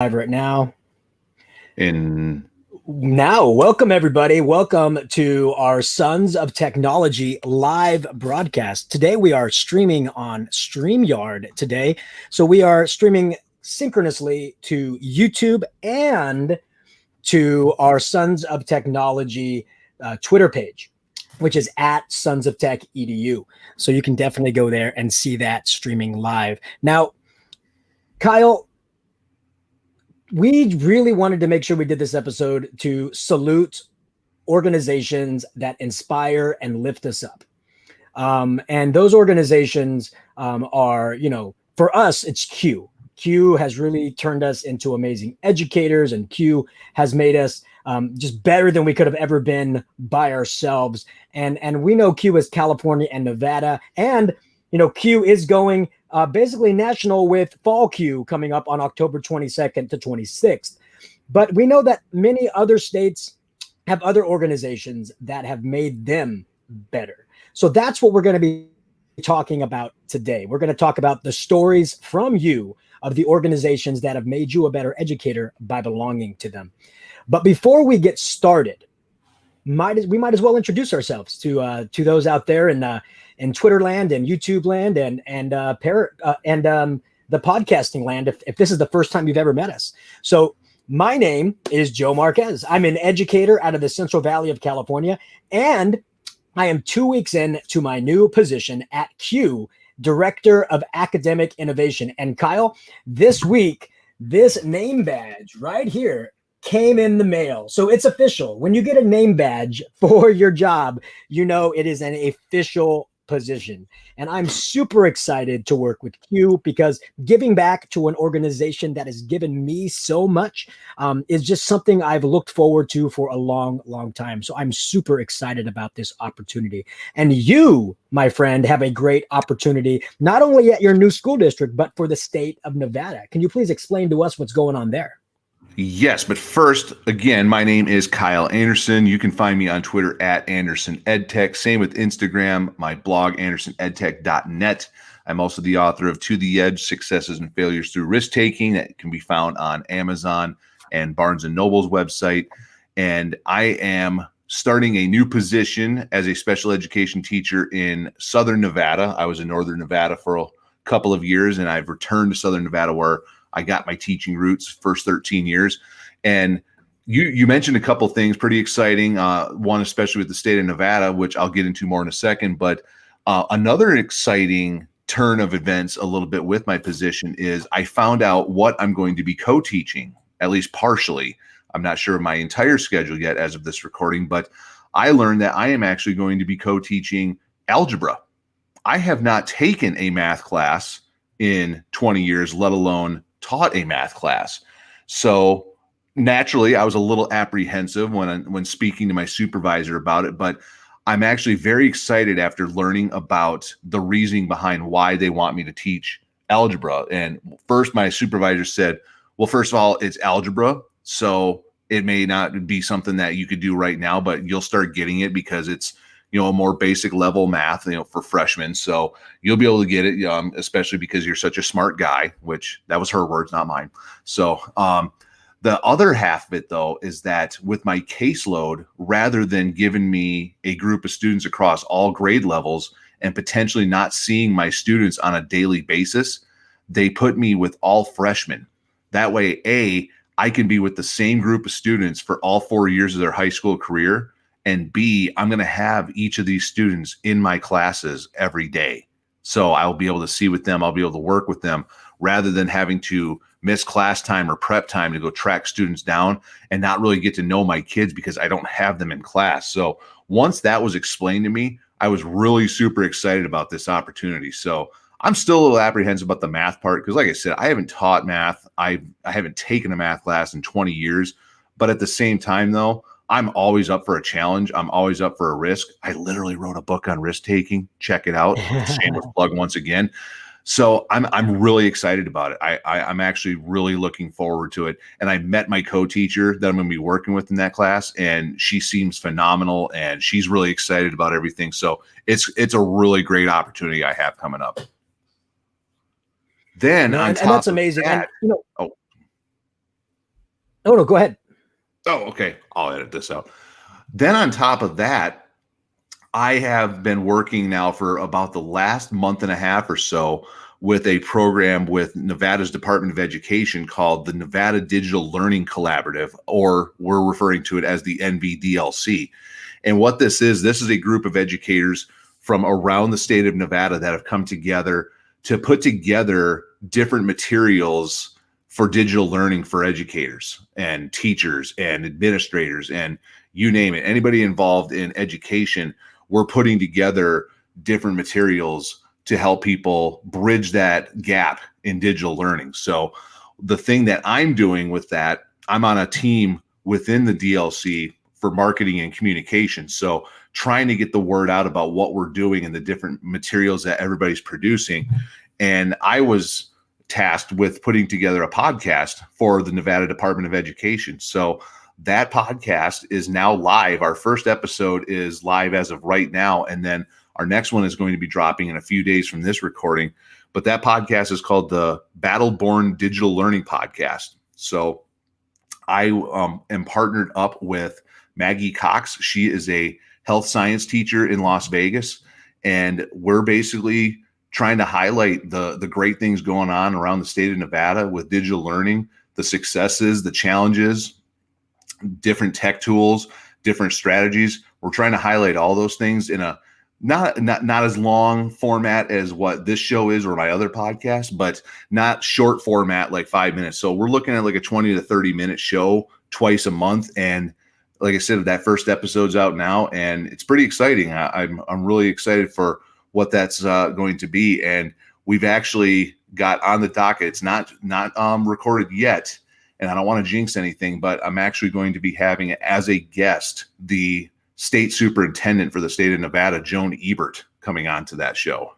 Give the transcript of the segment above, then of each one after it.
Live right now. In Welcome everybody. Welcome to our Sons of Technology live broadcast. Today we are streaming on StreamYard today. So we are streaming synchronously to YouTube and to our Sons of Technology Twitter page, which is at Sons of Tech EDU. So you can definitely go there and see that streaming live. Now, Kyle, we really wanted to make sure we did this episode to salute organizations that inspire and lift us up. And those organizations are, for us, it's Q. Q has really turned us into amazing educators, and Q has made us just better than we could have ever been by ourselves. And we know Q is California and Nevada, and Q is going basically national with Fall Q coming up on October 22nd to 26th. But we know that many other states have other organizations that have made them better. So that's what we're going to be talking about today. We're going to talk about the stories from you of the organizations that have made you a better educator by belonging to them. But before we get started, we might as well introduce ourselves to those out there in Twitter land and YouTube land and the podcasting land. If this is the first time you've ever met us, so my name is Joe Marquez. I'm an educator out of the Central Valley of California, and I am 2 weeks into my new position at Q, Director of Academic Innovation. And Kyle, this week, this name badge right here came in the mail. So it's official. When you get a name badge for your job, it is an official position. And I'm super excited to work with Q because giving back to an organization that has given me so much is just something I've looked forward to for a long, long time. So I'm super excited about this opportunity. And you, my friend, have a great opportunity, not only at your new school district, but for the state of Nevada. Can you please explain to us what's going on there? Yes, but first, again, my name is Kyle Anderson. You can find me on Twitter at Anderson EdTech. Same with Instagram, my blog, andersonedtech.net. I'm also the author of To the Edge, Successes and Failures Through Risk-Taking. That can be found on Amazon and Barnes & Noble's website. And I am starting a new position as a special education teacher in Southern Nevada. I was in Northern Nevada for a couple of years, and I've returned to Southern Nevada where I got my teaching roots first 13 years. And you mentioned a couple things pretty exciting. One, especially with the state of Nevada, which I'll get into more in a second. But another exciting turn of events a little bit with my position is I found out what I'm going to be co-teaching, at least partially. I'm not sure of my entire schedule yet as of this recording, but I learned that I am actually going to be co-teaching algebra. I have not taken a math class in 20 years, let alone taught a math class. So naturally, I was a little apprehensive when speaking to my supervisor about it, but I'm actually very excited after learning about the reasoning behind why they want me to teach algebra. And first, my supervisor said, well, first of all, it's algebra, so it may not be something that you could do right now, but you'll start getting it because it's a more basic level math, for freshmen. So you'll be able to get it, especially because you're such a smart guy, which that was her words, not mine. So the other half of it, though, is that with my caseload, rather than giving me a group of students across all grade levels and potentially not seeing my students on a daily basis, they put me with all freshmen. That way, A, I can be with the same group of students for all 4 years of their high school career. And B, I'm going to have each of these students in my classes every day. So I'll be able to see with them. I'll be able to work with them rather than having to miss class time or prep time to go track students down and not really get to know my kids because I don't have them in class. So once that was explained to me, I was really super excited about this opportunity. So I'm still a little apprehensive about the math part because, like I said, I haven't taught math. I haven't taken a math class in 20 years. But at the same time, though, I'm always up for a challenge. I'm always up for a risk. I literally wrote a book on risk taking. Check it out. Shameless plug once again. So I'm really excited about it. I'm actually really looking forward to it. And I met my co-teacher that I'm going to be working with in that class, and she seems phenomenal, and she's really excited about everything. So it's a really great opportunity I have coming up. Then No, on and top that's of amazing. that, And oh, Oh, no, go ahead. Oh, okay. I'll edit this out. Then on top of that, I have been working now for about the last month and a half or so with a program with Nevada's Department of Education called the Nevada Digital Learning Collaborative, or we're referring to it as the NVDLC. And what this is a group of educators from around the state of Nevada that have come together to put together different materials for digital learning for educators and teachers and administrators and you name it, anybody involved in education. We're putting together different materials to help people bridge that gap in digital learning. So the thing that I'm doing with that, I'm on a team within the DLC for marketing and communication. So trying to get the word out about what we're doing and the different materials that everybody's producing. And I was tasked with putting together a podcast for the Nevada Department of Education. So that podcast is now live. Our first episode is live as of right now. And then our next one is going to be dropping in a few days from this recording. But that podcast is called the Battleborn Digital Learning Podcast. So I am partnered up with Maggie Cox. She is a health science teacher in Las Vegas. And we're basically trying to highlight the great things going on around the state of Nevada with digital learning, the successes, the challenges, different tech tools, different strategies. We're trying to highlight all those things in a not as long format as what this show is or my other podcast, but not short format like 5 minutes. So we're looking at like a 20 to 30 minute show twice a month. And like I said, that first episode's out now and it's pretty exciting. I'm really excited for what that's going to be. And we've actually got on the docket. It's not recorded yet. And I don't want to jinx anything, but I'm actually going to be having as a guest the state superintendent for the state of Nevada, Joan Ebert, coming on to that show.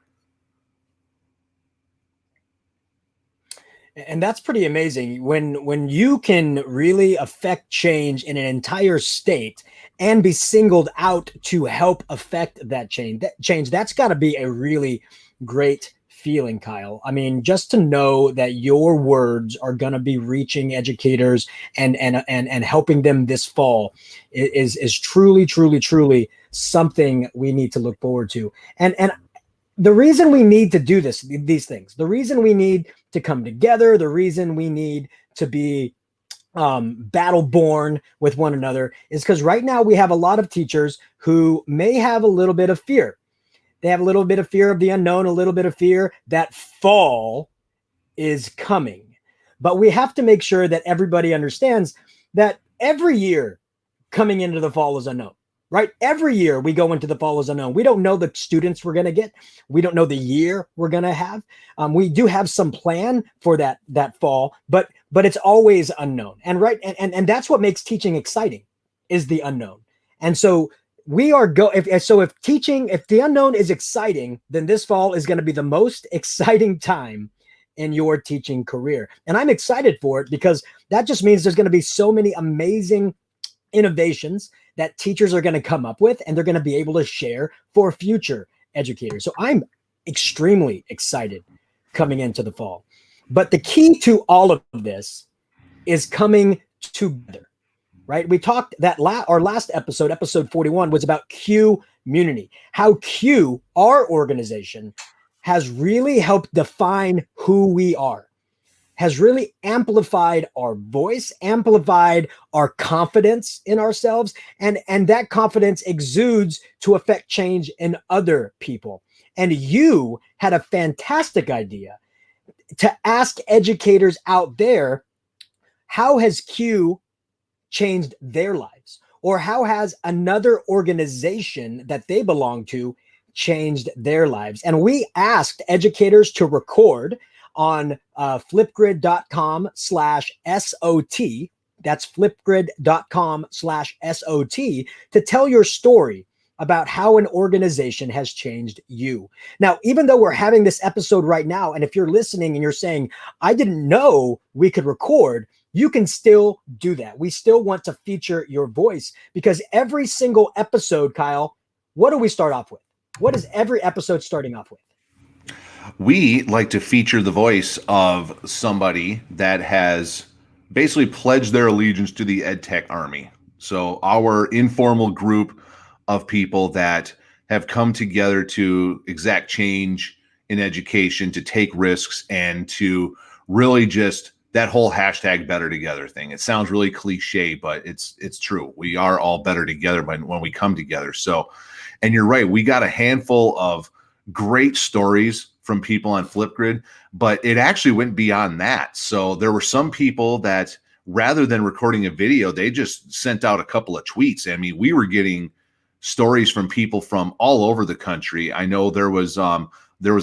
And that's pretty amazing when you can really affect change in an entire state and be singled out to help affect that change. That's got to be a really great feeling, Kyle. I mean, just to know that your words are going to be reaching educators and helping them this fall is truly something we need to look forward to. And the reason we need to do these things, the reason we need to come together, the reason we need to be Battleborn with one another is because right now we have a lot of teachers who may have a little bit of fear. They have a little bit of fear of the unknown, a little bit of fear that fall is coming. But we have to make sure that everybody understands that every year coming into the fall is unknown, right? Every year we go into the fall is unknown. We don't know the students we're going to get. We don't know the year we're going to have. We do have some plan for that fall, but it's always unknown. And right. And that's what makes teaching exciting is the unknown. And so we are if the unknown is exciting, then this fall is going to be the most exciting time in your teaching career. And I'm excited for it because that just means there's going to be so many amazing innovations that teachers are going to come up with and they're going to be able to share for future educators. So I'm extremely excited coming into the fall. But the key to all of this is coming together. Right? We talked that our last episode, episode 41, was about Q-munity, how Q, our organization, has really helped define who we are, has really amplified our voice, amplified our confidence in ourselves, and that confidence exudes to affect change in other people. And you had a fantastic idea to ask educators out there, how has Q changed their lives? Or how has another organization that they belong to changed their lives? And we asked educators to record on flipgrid.com/SOT. That's flipgrid.com/SOT to tell your story about how an organization has changed you. Now, even though we're having this episode right now, and if you're listening and you're saying, I didn't know we could record, you can still do that. We still want to feature your voice because every single episode, Kyle, what do we start off with? What is every episode starting off with? We like to feature the voice of somebody that has basically pledged their allegiance to the EdTech Army. So our informal group of people that have come together to exact change in education, to take risks, and to really just that whole hashtag better together thing. It sounds really cliche, but it's true. We are all better together when we come together. So, and you're right, we got a handful of great stories from people on Flipgrid, but it actually went beyond that. So there were some people that rather than recording a video, they just sent out a couple of tweets. I mean, we were getting stories from people from all over the country. I know there was a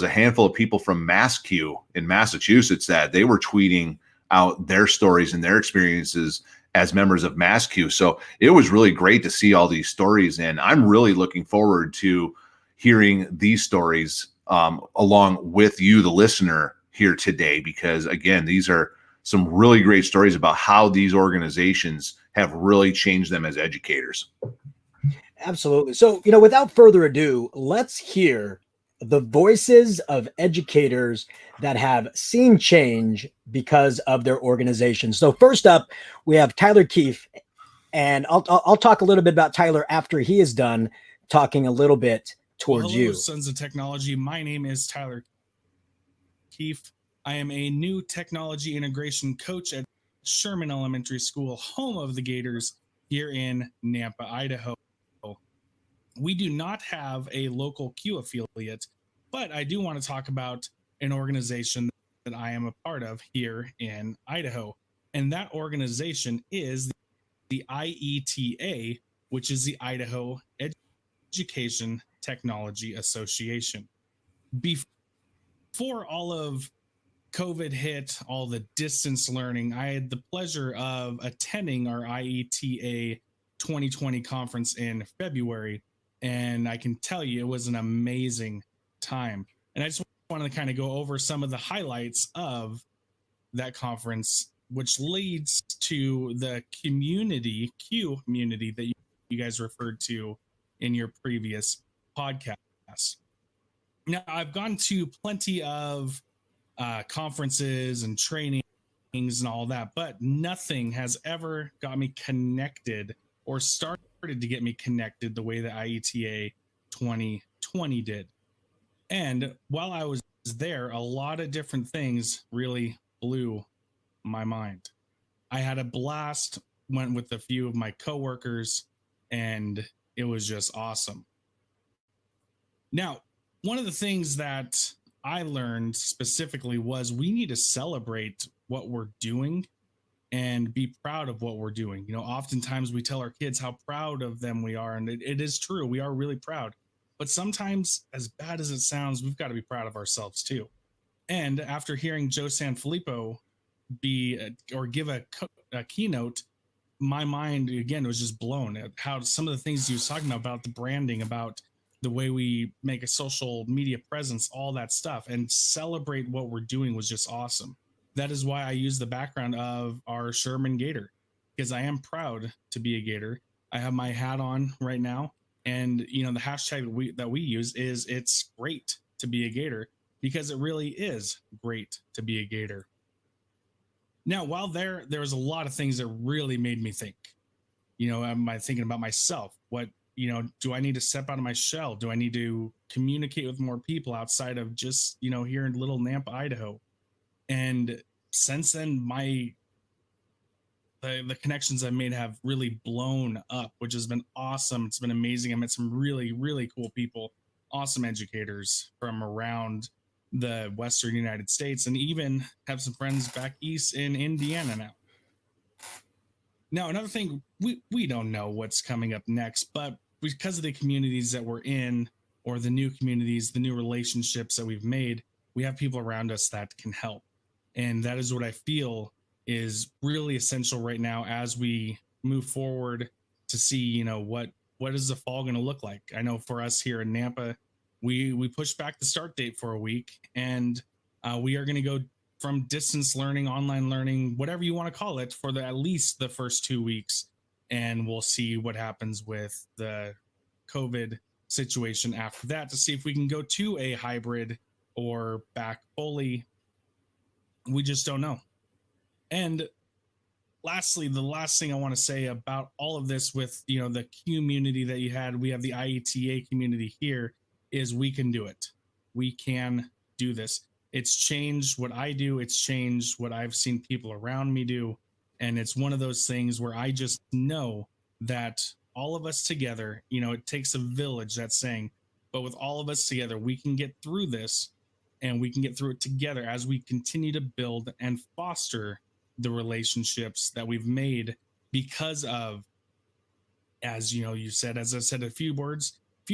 handful of people from MassQ in Massachusetts that they were tweeting out their stories and their experiences as members of MassQ. So it was really great to see all these stories, and I'm really looking forward to hearing these stories along with you, the listener, here today, because again, these are some really great stories about how these organizations have really changed them as educators. Absolutely. So, without further ado, let's hear the voices of educators that have seen change because of their organization. So first up, we have Tyler Keefe, and I'll talk a little bit about Tyler after he is done talking a little bit towards hello, you. Sons of Technology. My name is Tyler Keefe. I am a new technology integration coach at Sherman Elementary School, home of the Gators, here in Nampa, Idaho. We do not have a local Q affiliate, but I do want to talk about an organization that I am a part of here in Idaho. And that organization is the IETA, which is the Idaho Education Technology Association. Before all of COVID hit, all the distance learning, I had the pleasure of attending our IETA 2020 conference in February. And I can tell you it was an amazing time. And I just wanted to kind of go over some of the highlights of that conference, which leads to the Q community that you guys referred to in your previous podcast. Now, I've gone to plenty of conferences and trainings and all that, but nothing has ever got me connected or started to get me connected the way that IETA 2020 did. And while I was there, a lot of different things really blew my mind. I had a blast, went with a few of my coworkers, and it was just awesome. Now, one of the things that I learned specifically was we need to celebrate what we're doing and be proud of what we're doing. Oftentimes we tell our kids how proud of them we are, and it is true. We are really proud. But sometimes, as bad as it sounds, we've got to be proud of ourselves too. And after hearing Joe Sanfilippo give a keynote, my mind again was just blown at how some of the things he was talking about the branding, about the way we make a social media presence, all that stuff, and celebrate what we're doing was just awesome. That is why I use the background of our Sherman Gator, because I am proud to be a Gator. I have my hat on right now, and the hashtag that we use is "It's great to be a Gator," because it really is great to be a Gator. Now, while there was a lot of things that really made me think. Am I thinking about myself? What do I need to step out of my shell? Do I need to communicate with more people outside of just here in little Nampa, Idaho? And since then, the connections I've made have really blown up, which has been awesome. It's been amazing. I met some really, really cool people, awesome educators from around the Western United States, and even have some friends back east in Indiana now. Now, another thing, we don't know what's coming up next, but because of the communities that we're in, or the new communities, the new relationships that we've made, we have people around us that can help. And that is what I feel is really essential right now as we move forward to see, what is the fall going to look like? I know for us here in Nampa, we pushed back the start date for a week, and we are going to go from distance learning, online learning, whatever you want to call it, for at least the first 2 weeks. And we'll see what happens with the COVID situation after that to see if we can go to a hybrid or back fully. We just don't know. And lastly, the last thing I want to say about all of this with, the community that you had, we have the IETA community here, is we can do it. We can do this. It's changed what I do. It's changed what I've seen people around me do. And it's one of those things where I just know that all of us together, it takes a village, that saying, but with all of us together, we can get through this, and we can get through it together as we continue to build and foster the relationships that we've made because of, as you said, as I said a few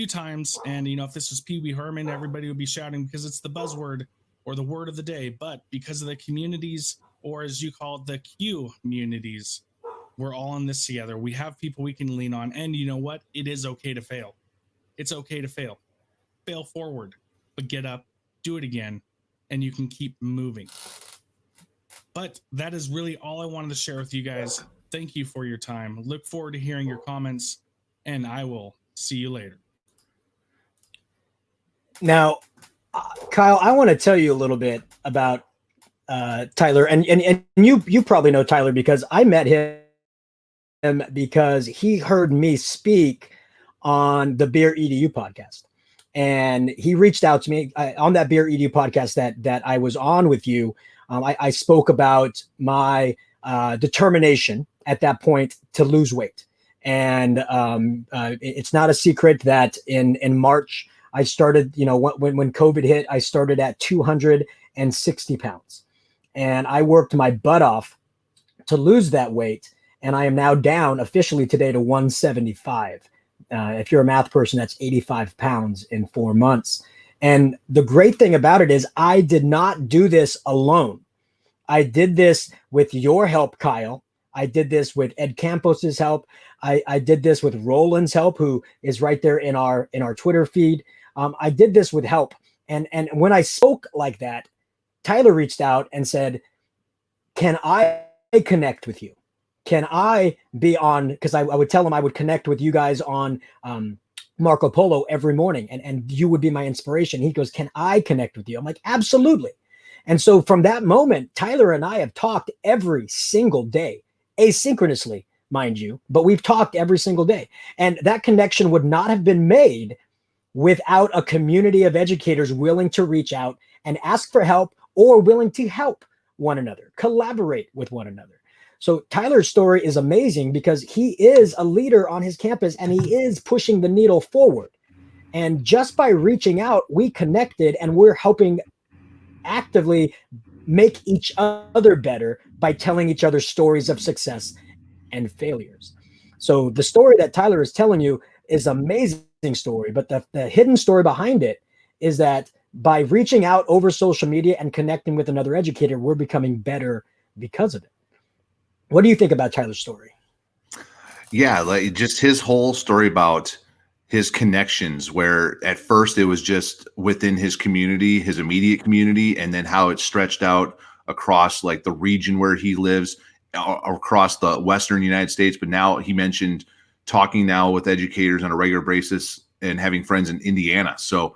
times, and if this was Pee Wee Herman, everybody would be shouting because it's the buzzword or the word of the day. But because of the communities, or as you call it, the Q communities, we're all in this together. We have people we can lean on, and you know what? It is okay to fail. It's okay to fail. Fail forward, but get up, do it again, and you can keep moving. But that is really all I wanted to share with you guys. Thank you for your time. Look forward to hearing your comments, and I will see you later. Now, Kyle, I want to tell you a little bit about Tyler, and you probably know Tyler because I met him because he heard me speak on the Beer EDU podcast, and he reached out to me on that Beer EDU podcast that I was on with you. I spoke about my determination at that point to lose weight. And it's not a secret that in March, I started, when COVID hit, I started at 260 pounds. And I worked my butt off to lose that weight. And I am now down officially today to 175. If you're a math person, that's 85 pounds in 4 months. And the great thing about it is I did not do this alone. I did this with your help, Kyle. I did this with Ed Campos's help. I did this with Roland's help, who is right there in our Twitter feed. I did this with help. And when I spoke like that, Tyler reached out and said, can I connect with you? Can I be on? Because I would tell him I would connect with you guys on Marco Polo every morning, and you would be my inspiration. He goes, can I connect with you? I'm like, absolutely. And so from that moment, Tyler and I have talked every single day, asynchronously, mind you, but we've talked every single day. And that connection would not have been made without a community of educators willing to reach out and ask for help, or willing to help one another, collaborate with one another. So Tyler's story is amazing because he is a leader on his campus, and he is pushing the needle forward. And just by reaching out, we connected, and we're helping actively make each other better by telling each other stories of success and failures. So the story that Tyler is telling you is an amazing story, but the hidden story behind it is that by reaching out over social media and connecting with another educator, we're becoming better because of it. What do you think about Tyler's story? Yeah, like just his whole story about his connections, where at first it was just within his community, his immediate community, and then how it stretched out across like the region where he lives, across the Western United States. But now he mentioned talking now with educators on a regular basis and having friends in Indiana. So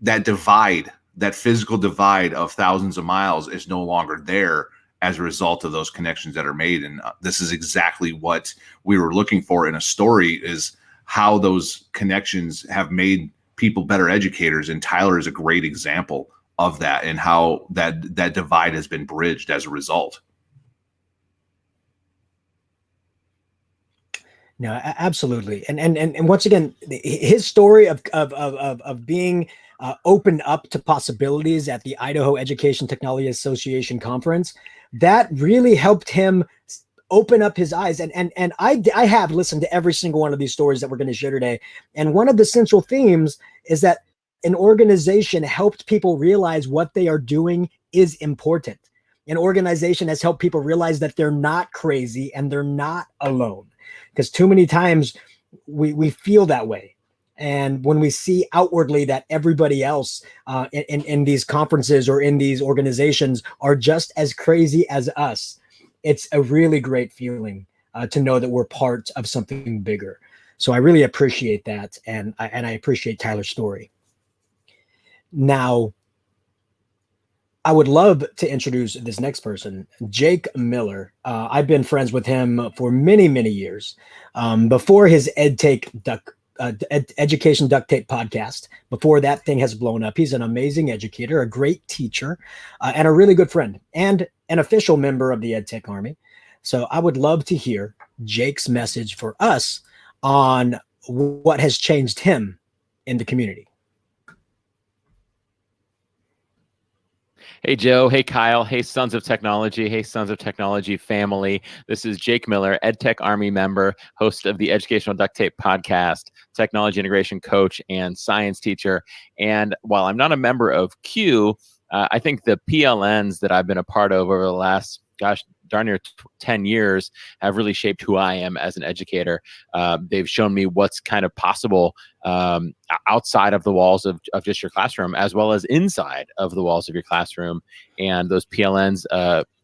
that divide, that physical divide of thousands of miles is no longer there as a result of those connections that are made. And this is exactly what we were looking for in a story, is how those connections have made people better educators. And Tyler is a great example of that, and how that divide has been bridged as a result. No, absolutely. And once again, his story of being opened up to possibilities at the Idaho Education Technology Association conference, that really helped him open up his eyes. And I have listened to every single one of these stories that we're going to share today. And one of the central themes is that an organization helped people realize what they are doing is important. An organization has helped people realize that they're not crazy and they're not alone. Because too many times we feel that way. And when we see outwardly that everybody else in these conferences or in these organizations are just as crazy as us, it's a really great feeling to know that we're part of something bigger. So I really appreciate that. And I appreciate Tyler's story. Now, I would love to introduce this next person, Jake Miller. I've been friends with him for many, many years. Before his Education Duct Tape podcast, before that thing has blown up, he's an amazing educator, a great teacher, and a really good friend, and an official member of the EdTech Army. So I would love to hear Jake's message for us on what has changed him in the community. Hey, Joe. Hey, Kyle. Hey, Sons of Technology. Hey, Sons of Technology family. This is Jake Miller, EdTech Army member, host of the Educational Duct Tape podcast, technology integration coach, and science teacher. And while I'm not a member of Q, I think the PLNs that I've been a part of over the last, darn near 10 years have really shaped who I am as an educator. They've shown me what's kind of possible outside of the walls of just your classroom, as well as inside of the walls of your classroom. And those PLNs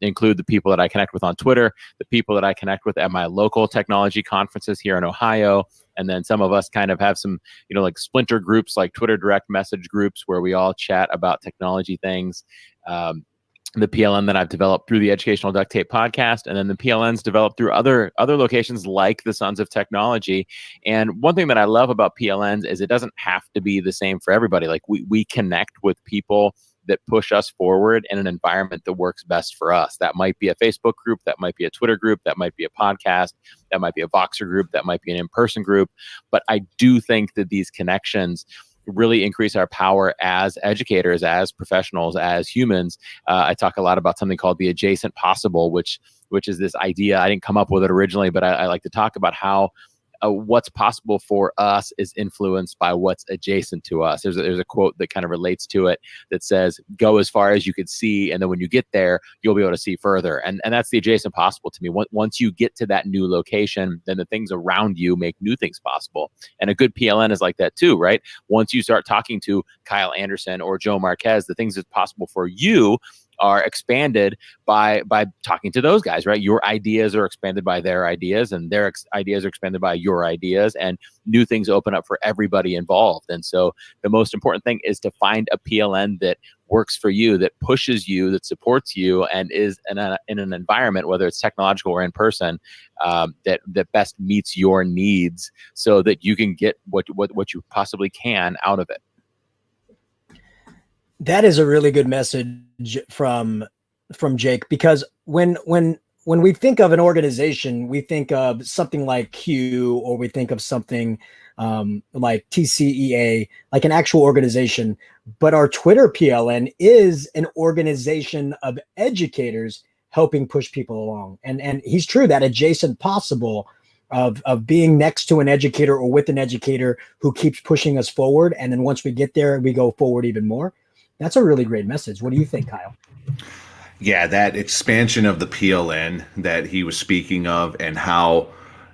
include the people that I connect with on Twitter, the people that I connect with at my local technology conferences here in Ohio. And then some of us kind of have some, like splinter groups, like Twitter direct message groups where we all chat about technology things. The PLN that I've developed through the Educational Duct Tape podcast, and then the PLNs developed through other locations like the Sons of Technology. And one thing that I love about PLNs is it doesn't have to be the same for everybody. Like we connect with people that push us forward in an environment that works best for us. That might be a Facebook group, that might be a Twitter group, that might be a podcast, that might be a Voxer group, that might be an in-person group. But I do think that these connections really increase our power as educators, as professionals, as humans. I talk a lot about something called the adjacent possible, which is this idea. I didn't come up with it originally, but I like to talk about how what's possible for us is influenced by what's adjacent to us. There's a quote that kind of relates to it that says, go as far as you could see, and then when you get there, you'll be able to see further. And that's the adjacent possible to me. Once you get to that new location, then the things around you make new things possible. And a good PLN is like that too, right? Once you start talking to Kyle Anderson or Joe Marquez, the things that's possible for you are expanded by talking to those guys, right? Your ideas are expanded by their ideas, and their ideas are expanded by your ideas, and new things open up for everybody involved. And so the most important thing is to find a PLN that works for you, that pushes you, that supports you, and is in an environment, whether it's technological or in person, that best meets your needs, so that you can get what you possibly can out of it. That is a really good message from Jake, because when we think of an organization, we think of something like Q, or we think of something like TCEA, like an actual organization. But our Twitter PLN is an organization of educators helping push people along. And he's true, that adjacent possible of being next to an educator or with an educator who keeps pushing us forward. And then once we get there, we go forward even more. That's a really great message. What do you think, Kyle? Yeah, that expansion of the PLN that he was speaking of, and how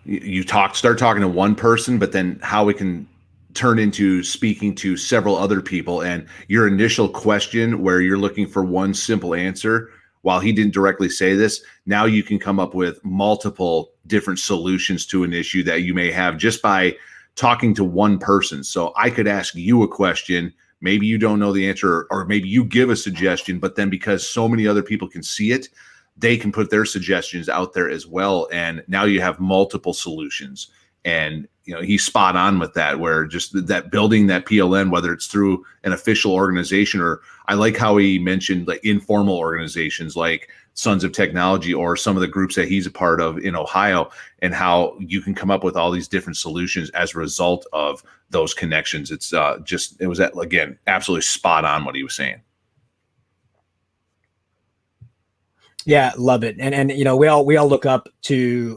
you start talking to one person, but then how it can turn into speaking to several other people. And your initial question where you're looking for one simple answer, while he didn't directly say this, now you can come up with multiple different solutions to an issue that you may have just by talking to one person. So I could ask you a question. Maybe you don't know the answer, or maybe you give a suggestion, but then because so many other people can see it, they can put their suggestions out there as well. And now you have multiple solutions. And, he's spot on with that, where just that building that PLN, whether it's through an official organization, or I like how he mentioned like informal organizations like Sons of Technology, or some of the groups that he's a part of in Ohio, and how you can come up with all these different solutions as a result of those connections. It was, again, absolutely spot on what he was saying. Yeah, love it. And we all look up to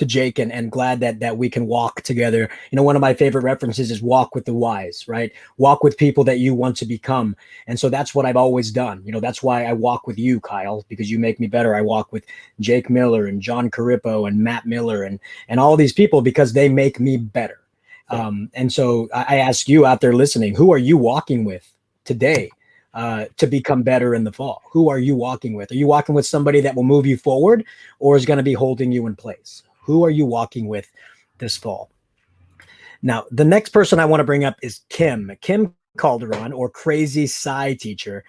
Jake, and glad that we can walk together. One of my favorite references is walk with the wise, right? Walk with people that you want to become. And so that's what I've always done. That's why I walk with you, Kyle, because you make me better. I walk with Jake Miller and John Carippo and Matt Miller and all these people, because they make me better. And so I ask you out there listening, who are you walking with today to become better in the fall? Who are you walking with? Are you walking with somebody that will move you forward, or is going to be holding you in place? Who are you walking with this fall? Now, the next person I want to bring up is Kim Calderon, or Crazy Sci Teacher,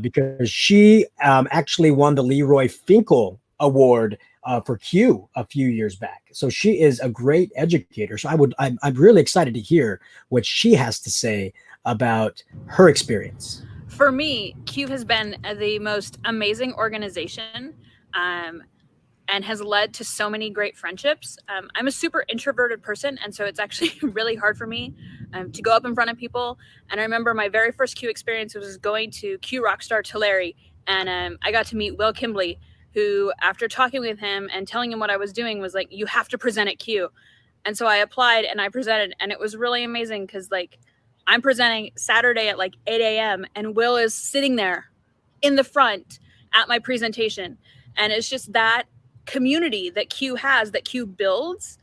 because she actually won the Leroy Finkel Award for Q a few years back. So she is a great educator. So I'm really excited to hear what she has to say about her experience. For me, Q has been the most amazing organization. And has led to so many great friendships. I'm a super introverted person, and so it's actually really hard for me to go up in front of people. And I remember my very first Q experience was going to Q Rockstar Tulare, and I got to meet Will Kimbley, who, after talking with him and telling him what I was doing, was like, "You have to present at Q." And so I applied and I presented, and it was really amazing because, like, I'm presenting Saturday at like 8 a.m. and Will is sitting there in the front at my presentation. And it's just that community that Q has, that Q builds,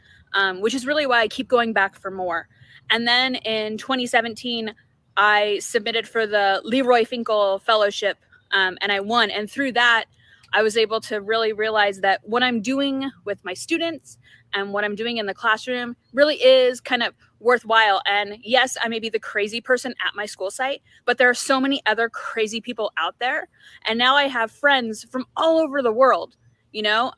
which is really why I keep going back for more. And then in 2017, I submitted for the Leroy Finkel Fellowship, and I won. And through that, I was able to really realize that what I'm doing with my students and what I'm doing in the classroom really is kind of worthwhile. And yes, I may be the crazy person at my school site, but there are so many other crazy people out there. And now I have friends from all over the world. You know,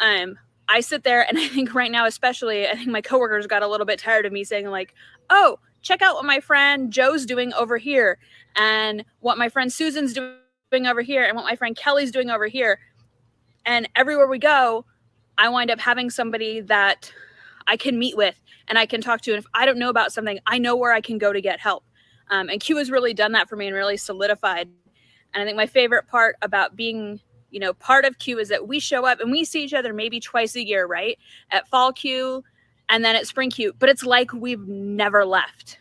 I sit there and I think right now, especially, I think my coworkers got a little bit tired of me saying like, "Oh, check out what my friend Joe's doing over here, and what my friend Susan's doing over here, and what my friend Kelly's doing over here." And everywhere we go, I wind up having somebody that I can meet with and I can talk to. And if I don't know about something, I know where I can go to get help. And Q has really done that for me and really solidified. And I think my favorite part about being, you know, part of Q is that we show up and we see each other maybe twice a year, right? At fall Q and then at spring Q, but it's like we've never left.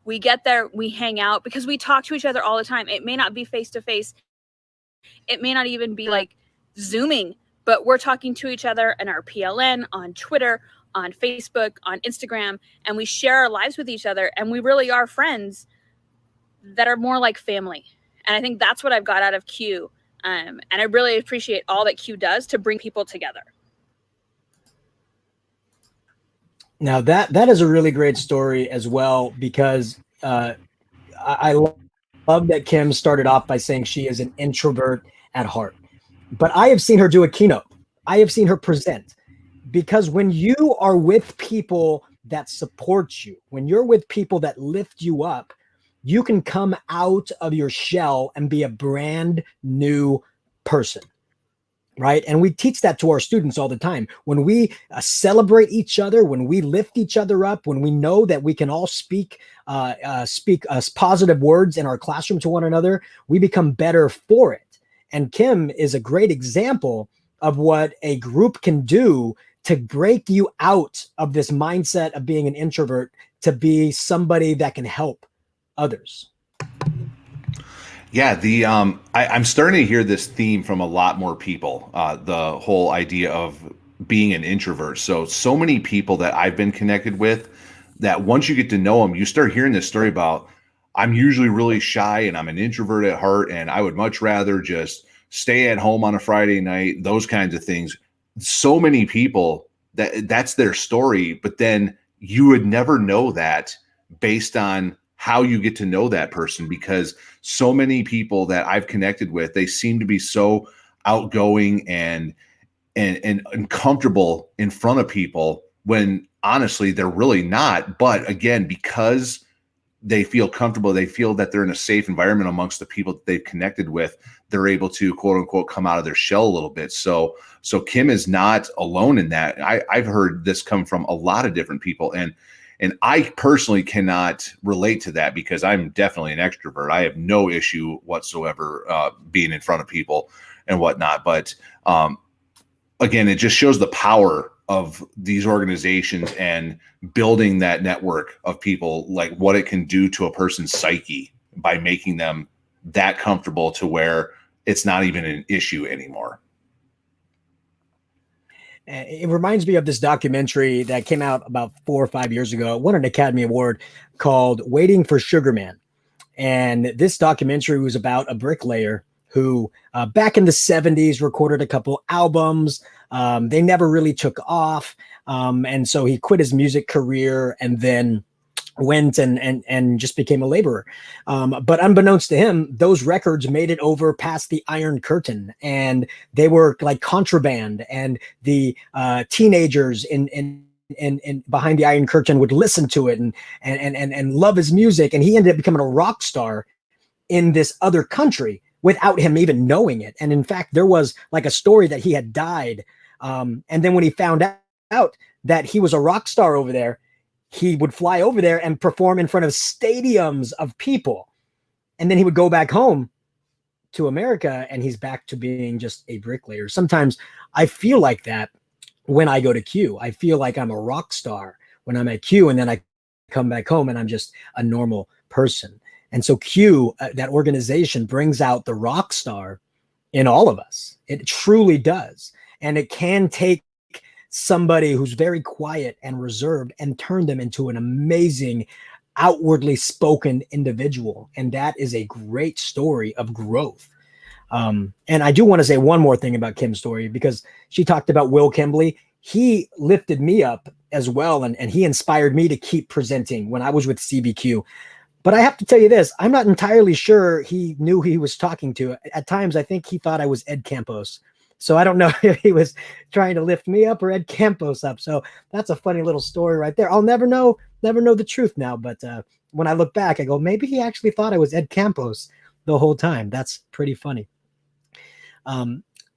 We get there, we hang out because we talk to each other all the time. It may not be face to face. It may not even be like Zooming, but we're talking to each other in our PLN, on Twitter, on Facebook, on Instagram, and we share our lives with each other. And we really are friends that are more like family. And I think that's what I've got out of Q. And I really appreciate all that Q does to bring people together. Now that is a really great story as well, because I love that Kim started off by saying she is an introvert at heart. But I have seen her do a keynote. I have seen her present, because when you are with people that support you, when you're with people that lift you up, you can come out of your shell and be a brand new person, right? And we teach that to our students all the time. When we celebrate each other, when we lift each other up, when we know that we can all speak positive words in our classroom to one another, we become better for it. And Kim is a great example of what a group can do to break you out of this mindset of being an introvert to be somebody that can help others. Yeah, I'm starting to hear this theme from a lot more people, the whole idea of being an introvert. So many people that I've been connected with, that once you get to know them, you start hearing this story about, I'm usually really shy and I'm an introvert at heart, and I would much rather just stay at home on a Friday night, those kinds of things. So many people that's their story, but then you would never know that based on how you get to know that person, because so many people that I've connected with, they seem to be so outgoing and comfortable in front of people when honestly they're really not. But again, because they feel comfortable, they feel that they're in a safe environment amongst the people that they've connected with, they're able to quote unquote come out of their shell a little bit. So Kim is not alone in that. I've heard this come from a lot of different people, and I personally cannot relate to that because I'm definitely an extrovert. I have no issue whatsoever being in front of people and whatnot. But again, it just shows the power of these organizations and building that network of people, like what it can do to a person's psyche by making them that comfortable to where it's not even an issue anymore. It reminds me of this documentary that came out about 4 or 5 years ago. It won an Academy Award, called Waiting for Sugar Man. And this documentary was about a bricklayer who back in the 70s recorded a couple albums. They never really took off. And so he quit his music career and then went and just became a laborer. But unbeknownst to him, those records made it over past the Iron Curtain, and they were like contraband. And the teenagers in behind the Iron Curtain would listen to it and love his music. And he ended up becoming a rock star in this other country without him even knowing it. And in fact, there was like a story that he had died. And then when he found out that he was a rock star over there, he would fly over there and perform in front of stadiums of people. And then he would go back home to America and he's back to being just a bricklayer. Sometimes I feel like that when I go to Q. I feel like I'm a rock star when I'm at Q, and then I come back home and I'm just a normal person. And so Q, that organization, brings out the rock star in all of us. It truly does. And it can take somebody who's very quiet and reserved and turn them into an amazing, outwardly spoken individual. And that is a great story of growth. And I do want to say one more thing about Kim's story, because she talked about Will Kimbley. He lifted me up as well, and he inspired me to keep presenting when I was with CBQ. But I have to tell you this, I'm not entirely sure he knew who he was talking to. At times, I think he thought I was Ed Campos. So I don't know if he was trying to lift me up or Ed Campos up. So that's a funny little story right there. I'll never know the truth now. But when I look back, I go, maybe he actually thought I was Ed Campos the whole time. That's pretty funny.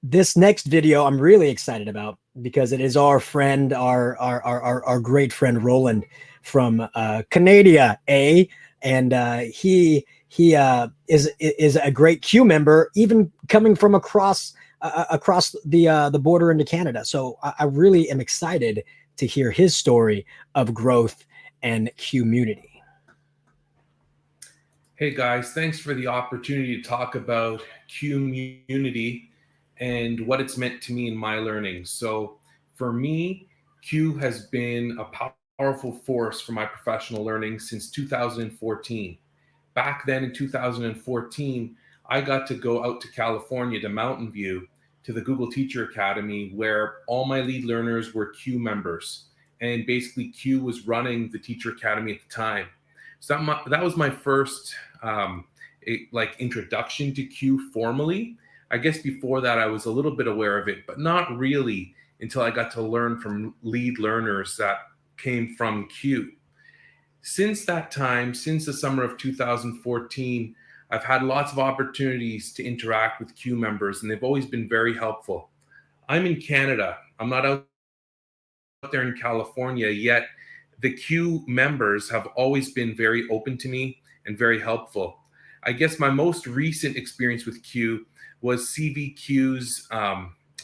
This next video I'm really excited about, because it is our friend, our great friend Roland from Canada, and he is a great Q member, even coming from across the border into Canada. So I really am excited to hear his story of growth and community. Hey guys, thanks for the opportunity to talk about community and what it's meant to me in my learning. So for me, Q has been a powerful force for my professional learning since 2014. Back then in 2014, I got to go out to California, to Mountain View, to the Google Teacher Academy, where all my lead learners were Q members. And basically Q was running the Teacher Academy at the time. So that was my first introduction to Q formally. I guess before that I was a little bit aware of it, but not really until I got to learn from lead learners that came from Q. Since that time, since the summer of 2014, I've had lots of opportunities to interact with Q members, and they've always been very helpful. I'm in Canada. I'm not out there in California yet. The Q members have always been very open to me and very helpful. I guess my most recent experience with Q was CVQ's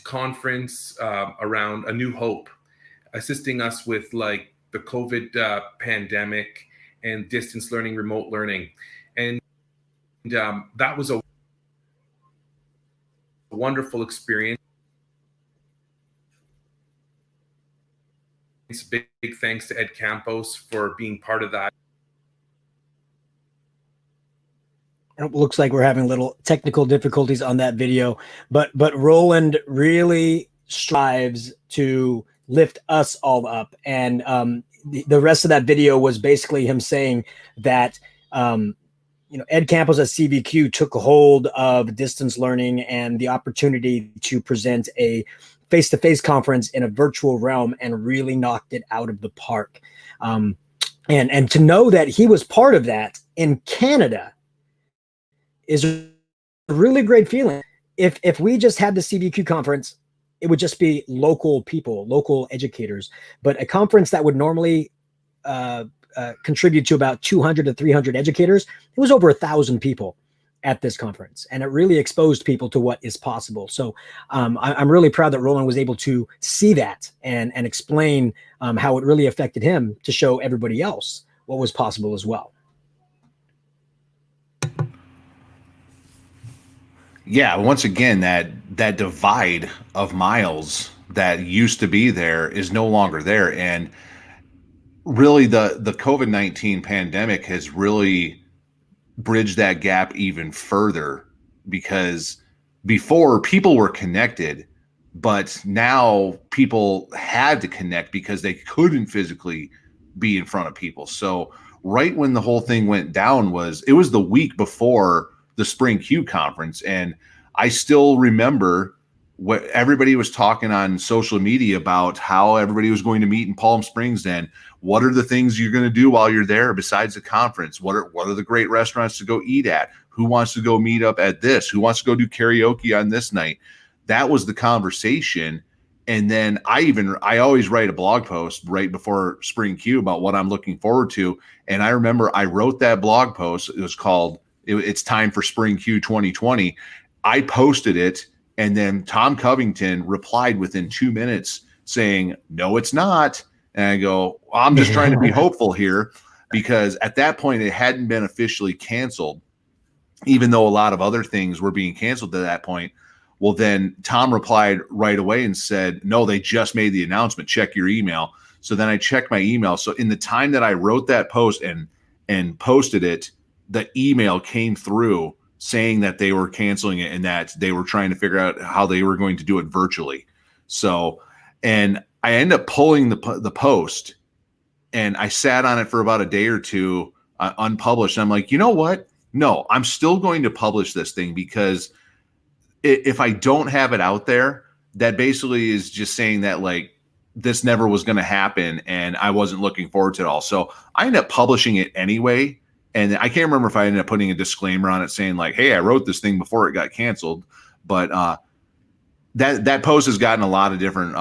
conference around A New Hope, assisting us with like the COVID pandemic and distance learning, remote learning. And that was a wonderful experience. Big thanks to Ed Campos for being part of that. It looks like we're having little technical difficulties on that video, but Roland really strives to lift us all up. And the rest of that video was basically him saying that Ed Campos at CVQ took hold of distance learning and the opportunity to present a face-to-face conference in a virtual realm and really knocked it out of the park. And to know that he was part of that in Canada is a really great feeling. If we just had the CVQ conference, it would just be local people, local educators, but a conference that would normally contribute to about 200 to 300 educators, it was over 1,000 people at this conference, and it really exposed people to what is possible. So I'm really proud that Roland was able to see that and explain how it really affected him to show everybody else what was possible as well. Yeah, once again, that divide of miles that used to be there is no longer there. And really the COVID-19 pandemic has really bridged that gap even further, because before people were connected, but now people had to connect because they couldn't physically be in front of people. So right when the whole thing went down it was the week before the Spring Q conference. And I still remember what everybody was talking on social media about, how everybody was going to meet in Palm Springs. And what are the things you're going to do while you're there besides the conference? What are the great restaurants to go eat at? Who wants to go meet up at this? Who wants to go do karaoke on this night? That was the conversation. And then I always write a blog post right before Spring Q about what I'm looking forward to. And I remember I wrote that blog post. It was called It's Time for Spring Q 2020. I posted it, and then Tom Covington replied within 2 minutes saying, "No, it's not." And I go, well, I'm just trying to be hopeful here, because at that point it hadn't been officially canceled, even though a lot of other things were being canceled at that point. Well, then Tom replied right away and said, "No, they just made the announcement. Check your email." So then I checked my email. So in the time that I wrote that post and posted it, the email came through saying that they were canceling it and that they were trying to figure out how they were going to do it virtually. So, and I ended up pulling the post, and I sat on it for about a day or two, unpublished. And I'm like, you know what? No, I'm still going to publish this thing, because if I don't have it out there, that basically is just saying that like this never was going to happen and I wasn't looking forward to it all. So I ended up publishing it anyway. And I can't remember if I ended up putting a disclaimer on it saying like, hey, I wrote this thing before it got canceled. But that post has gotten a lot of different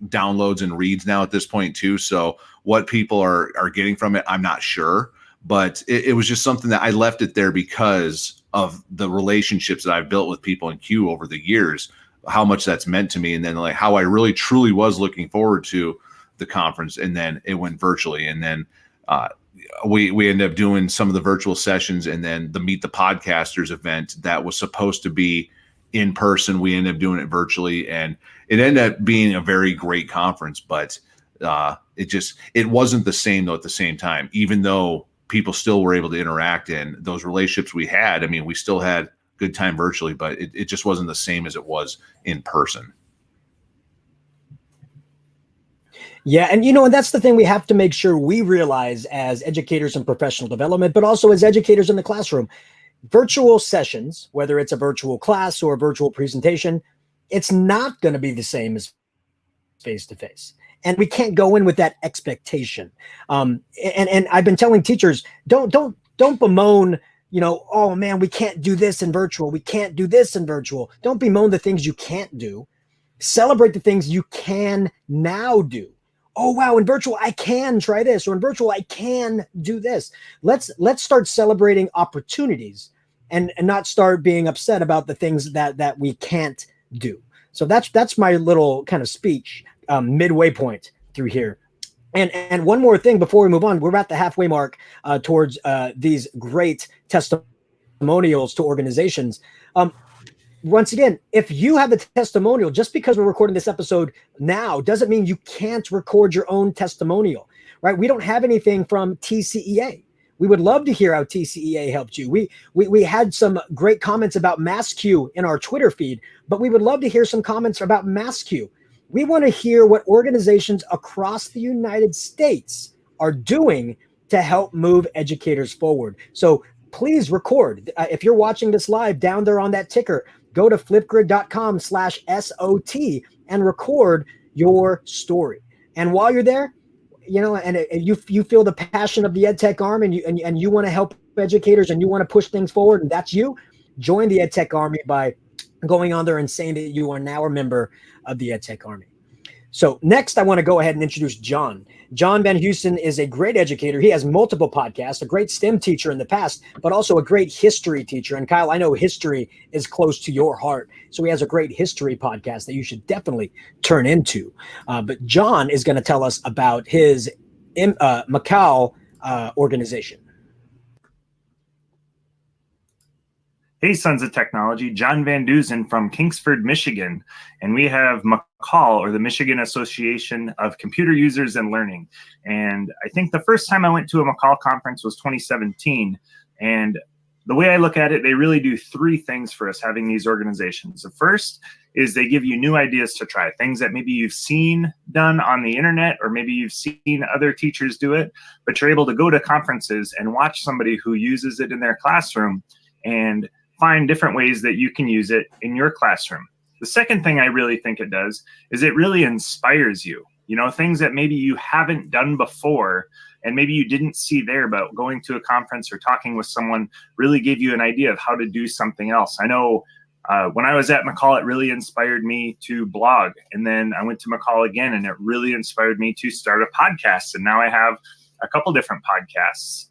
downloads and reads now at this point too. So what people are getting from it, I'm not sure. But it was just something that I left it there because of the relationships that I've built with people in Q over the years, how much that's meant to me. And then like how I really truly was looking forward to the conference. And then it went virtually. And then we ended up doing some of the virtual sessions, and then the Meet the Podcasters event that was supposed to be in person, we ended up doing it virtually, and it ended up being a very great conference. But it wasn't the same though at the same time, even though people still were able to interact, and those relationships we had, I mean, we still had good time virtually, but it just wasn't the same as it was in person. Yeah. And, and that's the thing we have to make sure we realize as educators in professional development, but also as educators in the classroom. Virtual sessions, whether it's a virtual class or a virtual presentation, it's not going to be the same as face-to-face. And we can't go in with that expectation. And I've been telling teachers, don't bemoan, oh man, we can't do this in virtual. We can't do this in virtual. Don't bemoan the things you can't do. Celebrate the things you can now do. Oh, wow, in virtual, I can try this, or in virtual, I can do this. Let's start celebrating opportunities and not start being upset about the things that we can't do. So that's my little kind of speech, midway point through here. And one more thing before we move on, we're at the halfway mark towards these great testimonials to organizations. Once again, if you have a testimonial, just because we're recording this episode now doesn't mean you can't record your own testimonial, right? We don't have anything from TCEA. We would love to hear how TCEA helped you. We had some great comments about MassQ in our Twitter feed, but we would love to hear some comments about MassQ. We want to hear what organizations across the United States are doing to help move educators forward. So please record. If you're watching this live, down there on that ticker, go to flipgrid.com/SOT and record your story. And while you're there, and you feel the passion of the EdTech Army, and you want to help educators and you want to push things forward, and that's you, join the EdTech Army by going on there and saying that you are now a member of the EdTech Army. So next, I want to go ahead and introduce John. John Van Housten is a great educator. He has multiple podcasts, a great STEM teacher in the past, but also a great history teacher. And Kyle, I know history is close to your heart. So he has a great history podcast that you should definitely turn into. But John is going to tell us about his Macau organization. Hey, Sons of Technology, John Van Dusen from Kingsford, Michigan, and we have McCall, or the Michigan Association of Computer Users and Learning. And I think the first time I went to a McCall conference was 2017, and the way I look at it, they really do three things for us having these organizations. The first is they give you new ideas to try, things that maybe you've seen done on the internet, or maybe you've seen other teachers do it, but you're able to go to conferences and watch somebody who uses it in their classroom and find different ways that you can use it in your classroom. The second thing I really think it does is it really inspires you. Things that maybe you haven't done before and maybe you didn't see there, but going to a conference or talking with someone really gave you an idea of how to do something else. I know when I was at McCall, it really inspired me to blog. And then I went to McCall again, and it really inspired me to start a podcast. And now I have a couple different podcasts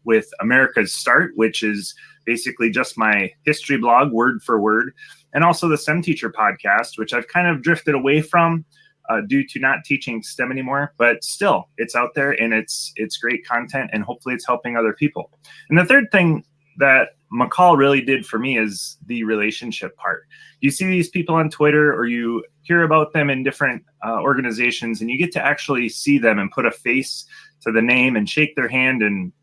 with America's Start, which is basically just my history blog, word for word, and also the STEM Teacher podcast, which I've kind of drifted away from due to not teaching STEM anymore, but still it's out there and it's great content, and hopefully it's helping other people. And the third thing that McCall really did for me is the relationship part. You see these people on Twitter, or you hear about them in different organizations, and you get to actually see them and put a face to the name and shake their hand and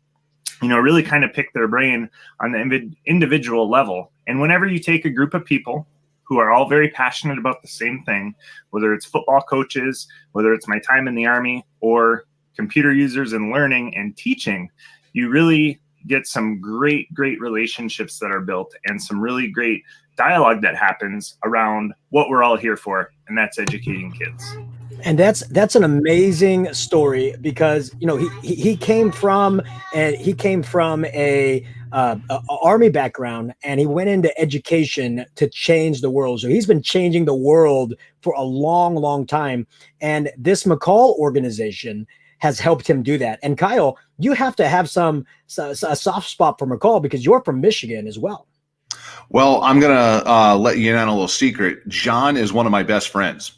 really kind of pick their brain on the individual level. And whenever you take a group of people who are all very passionate about the same thing, whether it's football coaches, whether it's my time in the Army, or computer users and learning and teaching, you really get some great relationships that are built, and some really great dialogue that happens around what we're all here for, and that's educating kids. And that's an amazing story, because he came from a Army background, and he went into education to change the world. So he's been changing the world for a long time, and this McCall organization has helped him do that. And Kyle, you have to have a soft spot for McCall, because you're from Michigan as well. Well, I'm gonna let you in on a little secret. John is one of my best friends.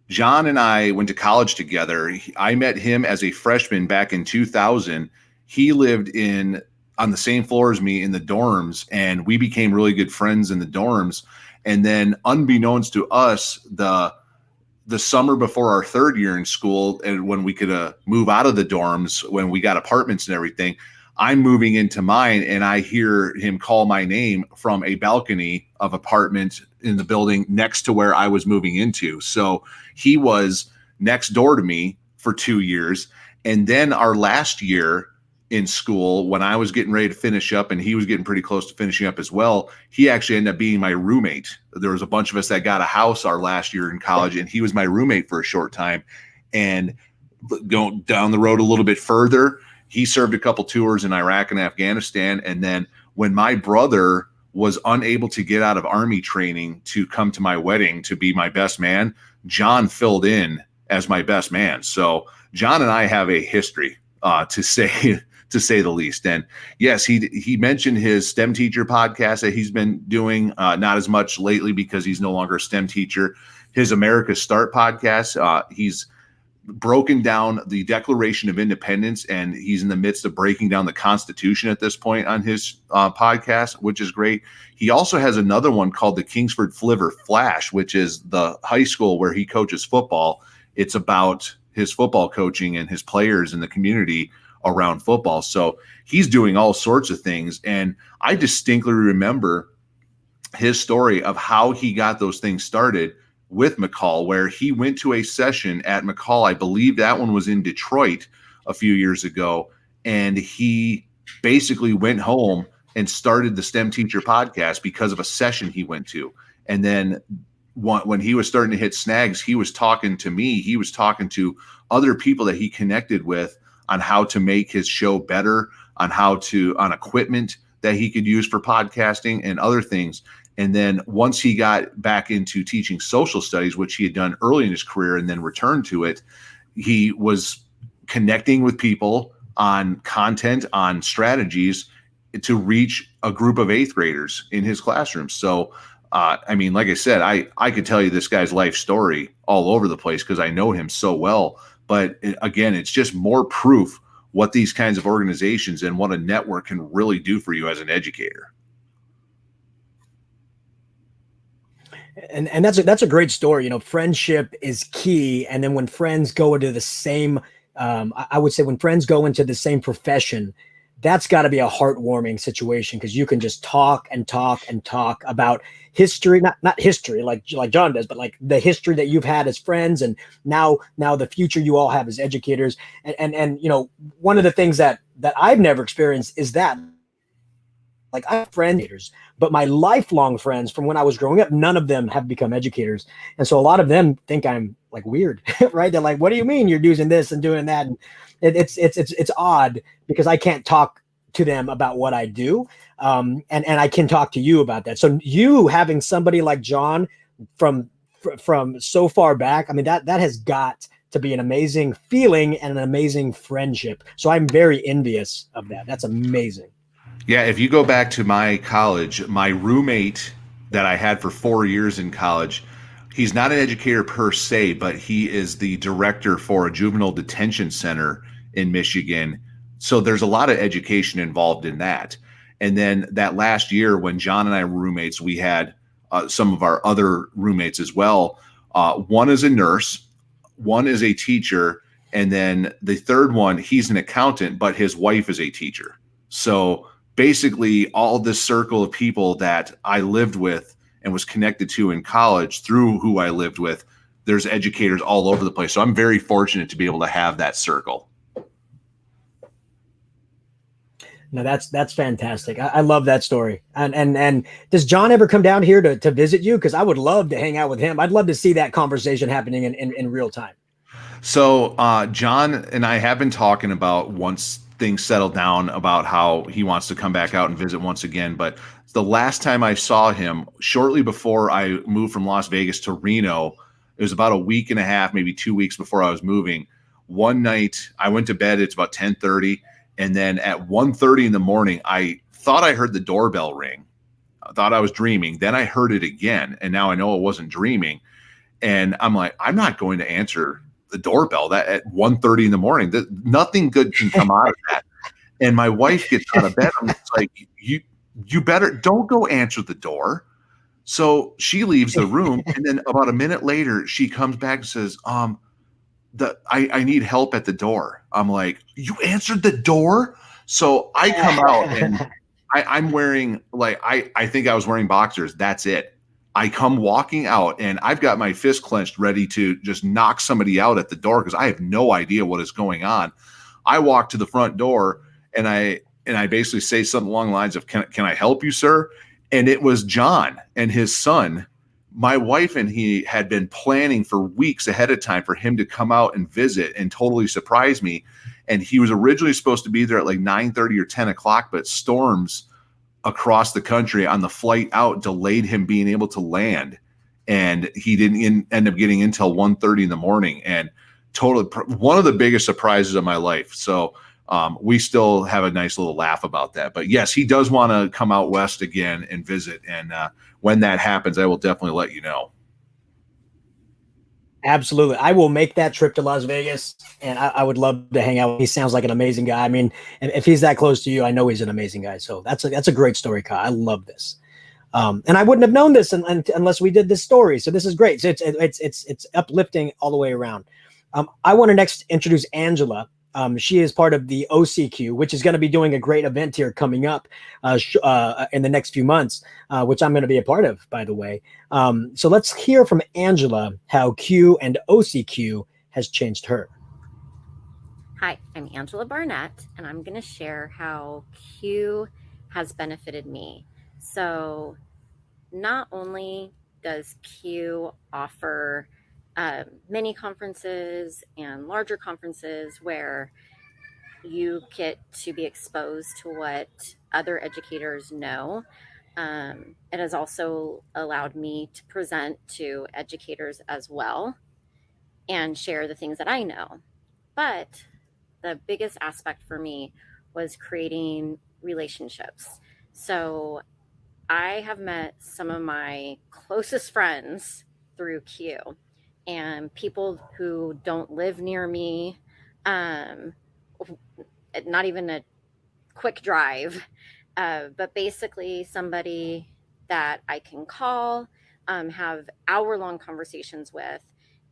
John and I went to college together. I met him as a freshman back in 2000. He lived on the same floor as me in the dorms, and we became really good friends in the dorms. And then, unbeknownst to us, the summer before our third year in school, and when we could move out of the dorms, when we got apartments and everything, I'm moving into mine, and I hear him call my name from a balcony of apartment in the building next to where I was moving into. So he was next door to me for 2 years. And then our last year in school, when I was getting ready to finish up and he was getting pretty close to finishing up as well, he actually ended up being my roommate. There was a bunch of us that got a house our last year in college, and he was my roommate for a short time. And going down the road a little bit further, he served a couple tours in Iraq and Afghanistan. And then when my brother was unable to get out of Army training to come to my wedding to be my best man, John filled in as my best man. So John and I have a history, to say the least. And yes, he mentioned his STEM Teacher podcast that he's been doing, not as much lately because he's no longer a STEM teacher. His America's Start podcast, he's broken down the Declaration of Independence, and he's in the midst of breaking down the Constitution at this point on his podcast, which is great. He also has another one called the Kingsford Flivver Flash, which is the high school where he coaches football. It's about his football coaching and his players and the community around football. So he's doing all sorts of things. And I distinctly remember his story of how he got those things started with McCall, where he went to a session at McCall. I believe that one was in Detroit a few years ago. And he basically went home and started the STEM Teacher podcast because of a session he went to. And then when he was starting to hit snags, he was talking to me. He was talking to other people that he connected with on how to make his show better, on equipment that he could use for podcasting and other things. And then once he got back into teaching social studies, which he had done early in his career and then returned to it, he was connecting with people on content, on strategies to reach a group of 8th graders in his classroom. So, like I said, I could tell you this guy's life story all over the place because I know him so well. But again, it's just more proof what these kinds of organizations and what a network can really do for you as an educator. And that's a great story. Friendship is key. And then when friends go into the same, I would say when friends go into the same profession, that's got to be a heartwarming situation, because you can just talk and talk and talk about history, not history like John does, but like the history that you've had as friends, and now the future you all have as educators. And you know, one of the things that I've never experienced is that, like, I have friends, but my lifelong friends from when I was growing up, none of them have become educators. And so a lot of them think I'm like weird, right? They're like, what do you mean you're doing this and doing that? And it's odd, because I can't talk to them about what I do. And I can talk to you about that. So you having somebody like John from so far back, I mean, that has got to be an amazing feeling and an amazing friendship. So I'm very envious of that. That's amazing. Yeah, if you go back to my college, my roommate that I had for 4 years in college, he's not an educator per se, but he is the director for a juvenile detention center in Michigan. So there's a lot of education involved in that. And then that last year when John and I were roommates, we had some of our other roommates as well. One is a nurse, one is a teacher, and then the third one, he's an accountant, but his wife is a teacher. So basically all this circle of people that I lived with and was connected to in college through who I lived with, there's educators all over the place. So I'm very fortunate to be able to have that circle. No, that's fantastic. I love that story. And does John ever come down here to visit you? Because I would love to hang out with him. I'd love to see that conversation happening in real time. So John and I have been talking about, once things settle down, about how he wants to come back out and visit once again. But the last time I saw him, shortly before I moved from Las Vegas to Reno, it was about a week and a half, maybe 2 weeks before I was moving. One night I went to bed, it's about 10:30. And then at 1:30 in the morning, I thought I heard the doorbell ring. I thought I was dreaming. Then I heard it again. And now I know it wasn't dreaming. And I'm like, I'm not going to answer the doorbell that at 1:30 in the morning. That nothing good can come out of that. And my wife gets out of bed. I'm just like, you better don't go answer the door. So she leaves the room, and then about a minute later, she comes back and says, I need help at the door. I'm like, you answered the door? So I come out, and I'm wearing, like, I think I was wearing boxers. That's it. I come walking out, and I've got my fist clenched, ready to just knock somebody out at the door, because I have no idea what is going on. I walk to the front door, and I basically say something along the lines of, can I help you, sir? And it was John and his son. My wife and he had been planning for weeks ahead of time for him to come out and visit and totally surprise me. And he was originally supposed to be there at like 9:30 or 10 o'clock, but storms across the country on the flight out delayed him being able to land. And he didn't end up getting in until 1:30 in the morning. And totally one of the biggest surprises of my life. So we still have a nice little laugh about that. But yes, he does want to come out west again and visit. And when that happens, I will definitely let you know. Absolutely. I will make that trip to Las Vegas, and I would love to hang out. He sounds like an amazing guy. I mean, if he's that close to you, I know he's an amazing guy. So that's a great story, Kyle. I love this. And I wouldn't have known this unless we did this story. So this is great. So it's uplifting all the way around. I want to next introduce Angela. She is part of the OCQ, which is going to be doing a great event here coming up in the next few months, which I'm going to be a part of, by the way. So let's hear from Angela how Q and OCQ has changed her. Hi, I'm Angela Barnett, and I'm going to share how Q has benefited me. So not only does Q offer mini conferences and larger conferences where you get to be exposed to what other educators know, it has also allowed me to present to educators as well and share the things that I know. But the biggest aspect for me was creating relationships. So I have met some of my closest friends through Q, and people who don't live near me, not even a quick drive, but basically somebody that I can call, have hour-long conversations with.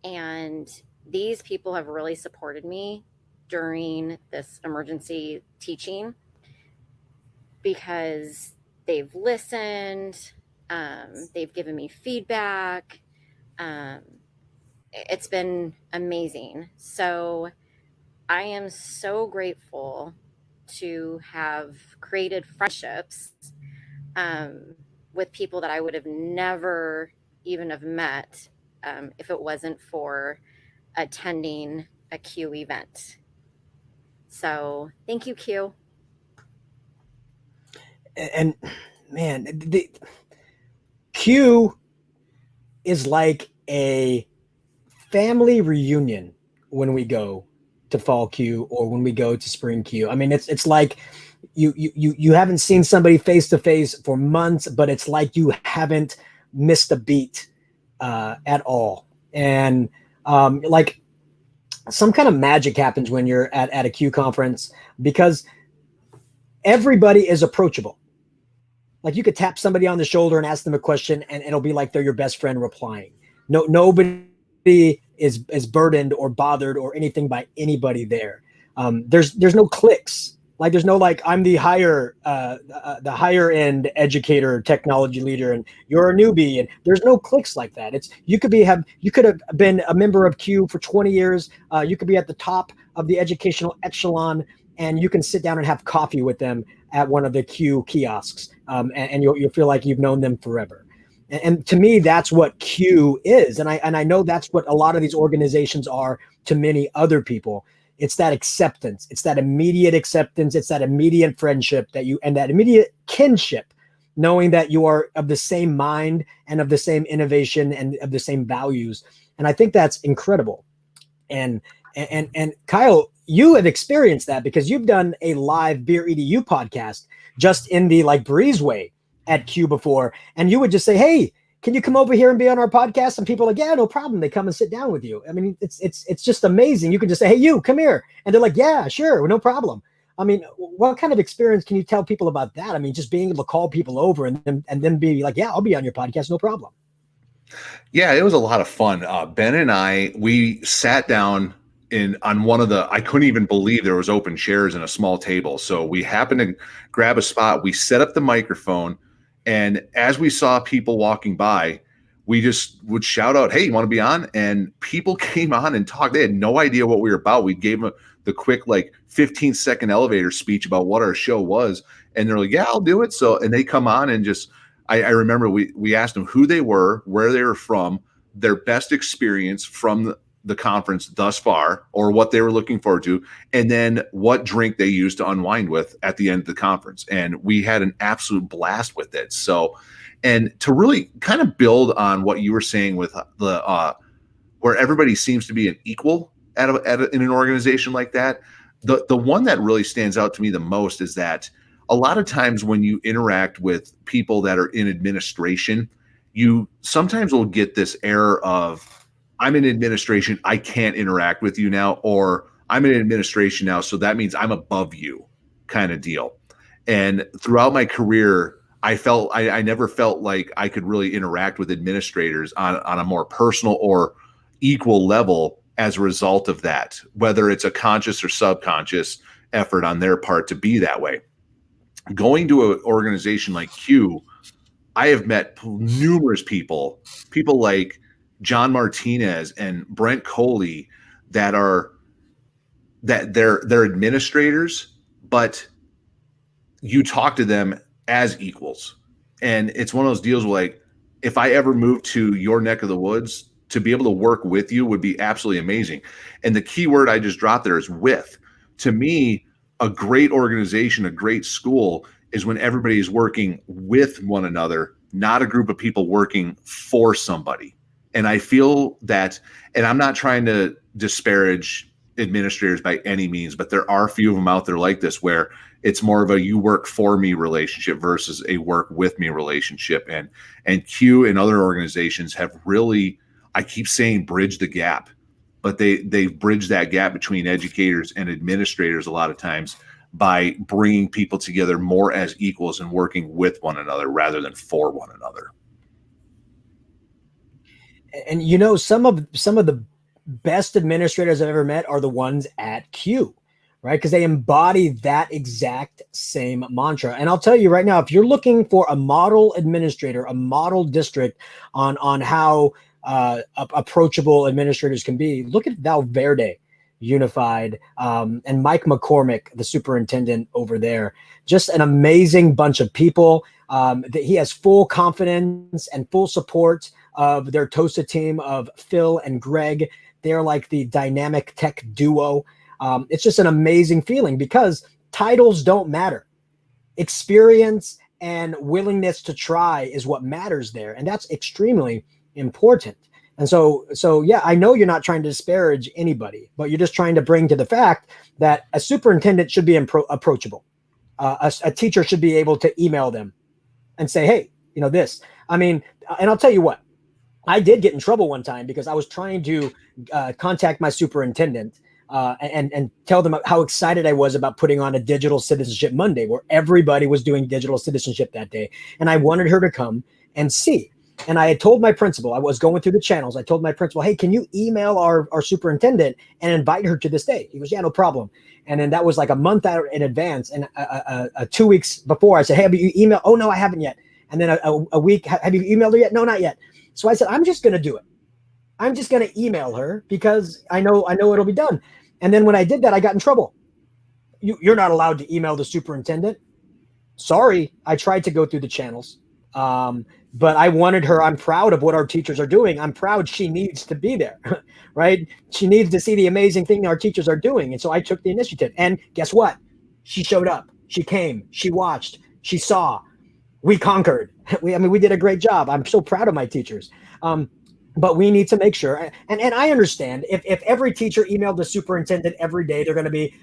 And these people have really supported me during this emergency teaching. because they've listened, they've given me feedback. It's been amazing. So I am so grateful to have created friendships with people that I would have never even have met if it wasn't for attending a Q event. So thank you, Q. And man, the Q is like a family reunion when we go to fall Q or when we go to spring Q. I mean, it's like you haven't seen somebody face to face for months, but it's like you haven't missed a beat at all. And like some kind of magic happens when you're at a Q conference because everybody is approachable. Like you could tap somebody on the shoulder and ask them a question, and it'll be like they're your best friend replying. Nobody is burdened or bothered or anything by anybody there. There's no clicks. Like there's no like I'm the higher end educator, technology leader, and you're a newbie, and there's no clicks like that. It's you could have been a member of Q for 20 years. You could be at the top of the educational echelon, and you can sit down and have coffee with them at one of the Q kiosks, and you'll feel like you've known them forever. And to me, that's what Q is, and I know that's what a lot of these organizations are to many other people. It's that acceptance. It's that immediate acceptance. It's that immediate friendship and that immediate kinship, knowing that you are of the same mind and of the same innovation and of the same values. And I think that's incredible. And Kyle, you have experienced that because you've done a live Beer EDU podcast just in the like breezeway at Q before. And you would just say, hey, can you come over here and be on our podcast? And people are like, yeah, no problem. They come and sit down with you. I mean, it's just amazing. You can just say, hey, you come here. And they're like, yeah, sure. No problem. I mean, what kind of experience can you tell people about that? I mean, just being able to call people over and then be like, yeah, I'll be on your podcast. No problem. Yeah, it was a lot of fun. Ben and we sat down on one of I couldn't even believe there was open chairs and a small table. So we happened to grab a spot. We set up the microphone. And as we saw people walking by, we just would shout out, hey, you want to be on? And people came on and talked. They had no idea what we were about. We gave them the quick, like 15-second elevator speech about what our show was. And they're like, yeah, I'll do it. So, and they come on and just, I remember we asked them who they were, where they were from, their best experience from the conference thus far, or what they were looking forward to, and then what drink they used to unwind with at the end of the conference. And we had an absolute blast with it. So, and to really kind of build on what you were saying with the where everybody seems to be an equal in an organization like that, the one that really stands out to me the most is that a lot of times when you interact with people that are in administration, you sometimes will get this air of, I'm in administration, I can't interact with you now, or I'm in administration now, so that means I'm above you kind of deal. And throughout my career, I never felt like I could really interact with administrators on a more personal or equal level as a result of that, whether it's a conscious or subconscious effort on their part to be that way. Going to an organization like Q, I have met numerous people like John Martinez and Brent Coley they're administrators, but you talk to them as equals. And it's one of those deals where, like, if I ever moved to your neck of the woods, to be able to work with you would be absolutely amazing. And the key word I just dropped there is with. To me, a great organization, a great school is when everybody is working with one another, not a group of people working for somebody. And I feel that, and I'm not trying to disparage administrators by any means, but there are a few of them out there like this where it's more of a you work for me relationship versus a work with me relationship. And Q and other organizations have really, I keep saying bridge the gap, but they've bridged that gap between educators and administrators a lot of times by bringing people together more as equals and working with one another rather than for one another. And some of the best administrators I've ever met are the ones at Q. right? Because they embody that exact same mantra. And I'll tell you right now, if you're looking for a model administrator, a model district on how approachable administrators can be, look at Val Verde Unified, and Mike McCormick, the superintendent over there. Just an amazing bunch of people. That he has full confidence and full support of their TOSA team of Phil and Greg. They're like the dynamic tech duo. It's just an amazing feeling because titles don't matter. Experience and willingness to try is what matters there. And that's extremely important. And so yeah, I know you're not trying to disparage anybody, but you're just trying to bring to the fact that a superintendent should be approachable. A teacher should be able to email them and say, hey, this. I mean, and I'll tell you what, I did get in trouble one time because I was trying to contact my superintendent and tell them how excited I was about putting on a Digital Citizenship Monday where everybody was doing digital citizenship that day. And I wanted her to come and see. And I had told my principal, I was going through the channels. I told my principal, hey, can you email our superintendent and invite her to this day? He goes, yeah, no problem. And then that was like a month out in advance. And 2 weeks before I said, hey, have you emailed? Oh, no, I haven't yet. And then a week, have you emailed her yet? No, not yet. So I said, I'm just going to do it. I'm just going to email her because I know it'll be done. And then when I did that, I got in trouble. You're not allowed to email the superintendent. Sorry, I tried to go through the channels. But I wanted her. I'm proud of what our teachers are doing. I'm proud she needs to be there, right? She needs to see the amazing thing our teachers are doing. And so I took the initiative. And guess what? She showed up. She came. She watched. She saw. We conquered. We did a great job. I'm so proud of my teachers. But we need to make sure. And I understand if every teacher emailed the superintendent every day, they're going to be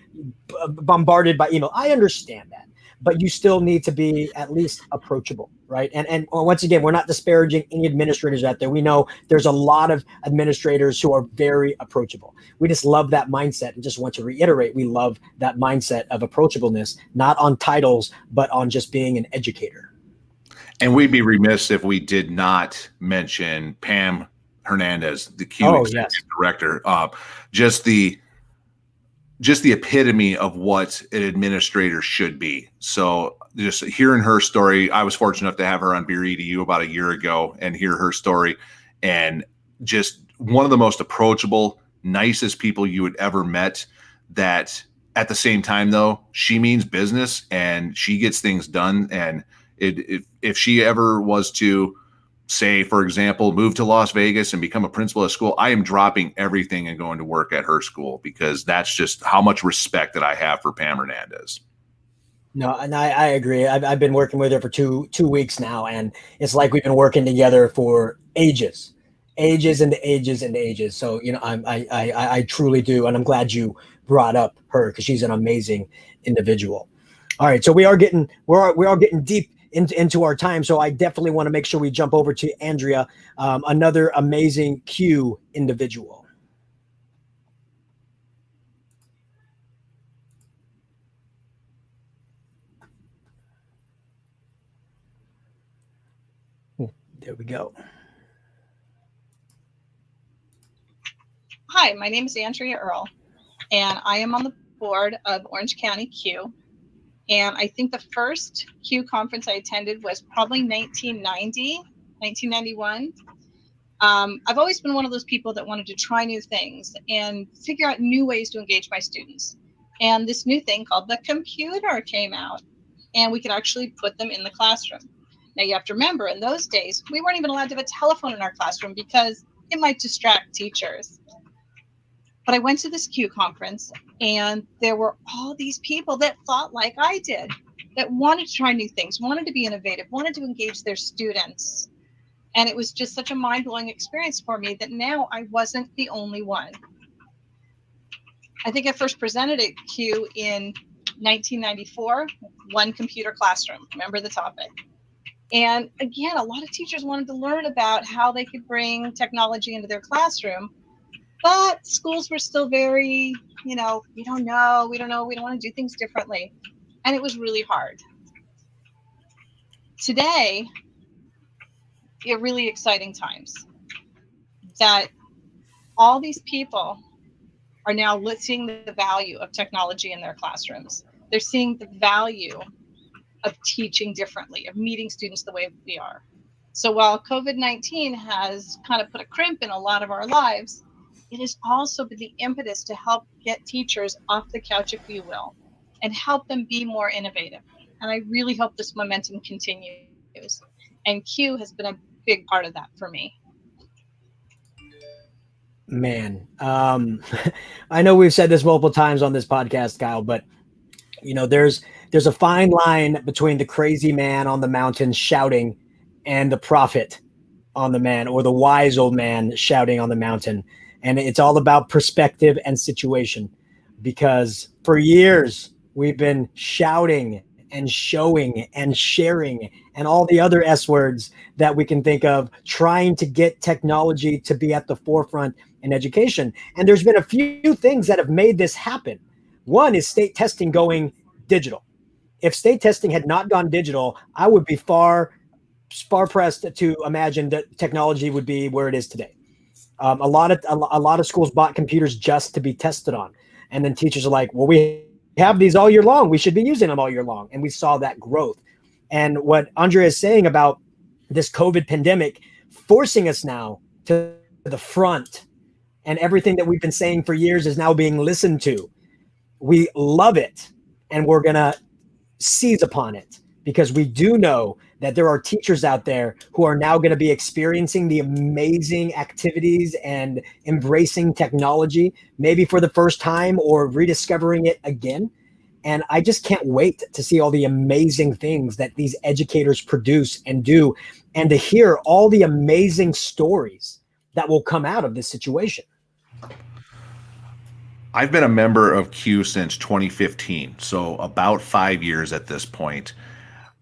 bombarded by email. I understand that. But you still need to be at least approachable, right? And once again, we're not disparaging any administrators out there. We know there's a lot of administrators who are very approachable. We just love that mindset and just want to reiterate, we love that mindset of approachableness, not on titles, but on just being an educator. And we'd be remiss if we did not mention Pam Hernandez, the Q executive director. Just the epitome of what an administrator should be. So just hearing her story, I was fortunate enough to have her on Beer EDU about a year ago and hear her story. And just one of the most approachable, nicest people you would ever met, that at the same time, though, she means business and she gets things done. And if she ever was to, say, for example, move to Las Vegas and become a principal at school, I am dropping everything and going to work at her school because that's just how much respect that I have for Pam Hernandez. No, and I agree. I've been working with her for two weeks now, and it's like we've been working together for ages and ages and ages. So, I truly do. And I'm glad you brought up her because she's an amazing individual. All right. So we're all getting deep into our time. So I definitely want to make sure we jump over to Andrea, another amazing Q individual. There we go. Hi, my name is Andrea Earle, and I am on the board of Orange County Q. And I think the first Q conference I attended was probably 1991. I've always been one of those people that wanted to try new things and figure out new ways to engage my students. And this new thing called the computer came out, and we could actually put them in the classroom. Now, you have to remember, in those days, we weren't even allowed to have a telephone in our classroom because it might distract teachers. But I went to this Q conference, and there were all these people that thought like I did, that wanted to try new things, wanted to be innovative, wanted to engage their students. And it was just such a mind-blowing experience for me that now I wasn't the only one. I think I first presented at Q in 1994, One Computer Classroom. Remember the topic. And again, a lot of teachers wanted to learn about how they could bring technology into their classroom. But schools were still very, we don't know, we don't want to do things differently. And it was really hard. Today, really exciting times that all these people are now seeing the value of technology in their classrooms. They're seeing the value of teaching differently, of meeting students the way we are. So while COVID-19 has kind of put a crimp in a lot of our lives, it has also been the impetus to help get teachers off the couch, if you will, and help them be more innovative. And I really hope this momentum continues. And Q has been a big part of that for me. Man, I know we've said this multiple times on this podcast, Kyle, but there's a fine line between the crazy man on the mountain shouting and the prophet on the man, or the wise old man shouting on the mountain. And it's all about perspective and situation, because for years we've been shouting and showing and sharing and all the other S words that we can think of, trying to get technology to be at the forefront in education. And there's been a few things that have made this happen. One is state testing going digital. If state testing had not gone digital, I would be far pressed to imagine that technology would be where it is today. A lot of schools bought computers just to be tested on, and then teachers are like, "Well, we have these all year long. We should be using them all year long." And we saw that growth. And what Andrea is saying about this COVID pandemic forcing us now to the front, and everything that we've been saying for years is now being listened to. We love it, and we're gonna seize upon it, because we do know that there are teachers out there who are now going to be experiencing the amazing activities and embracing technology, maybe for the first time or rediscovering it again. And I just can't wait to see all the amazing things that these educators produce and do, and to hear all the amazing stories that will come out of this situation. I've been a member of Q since 2015, so about 5 years at this point.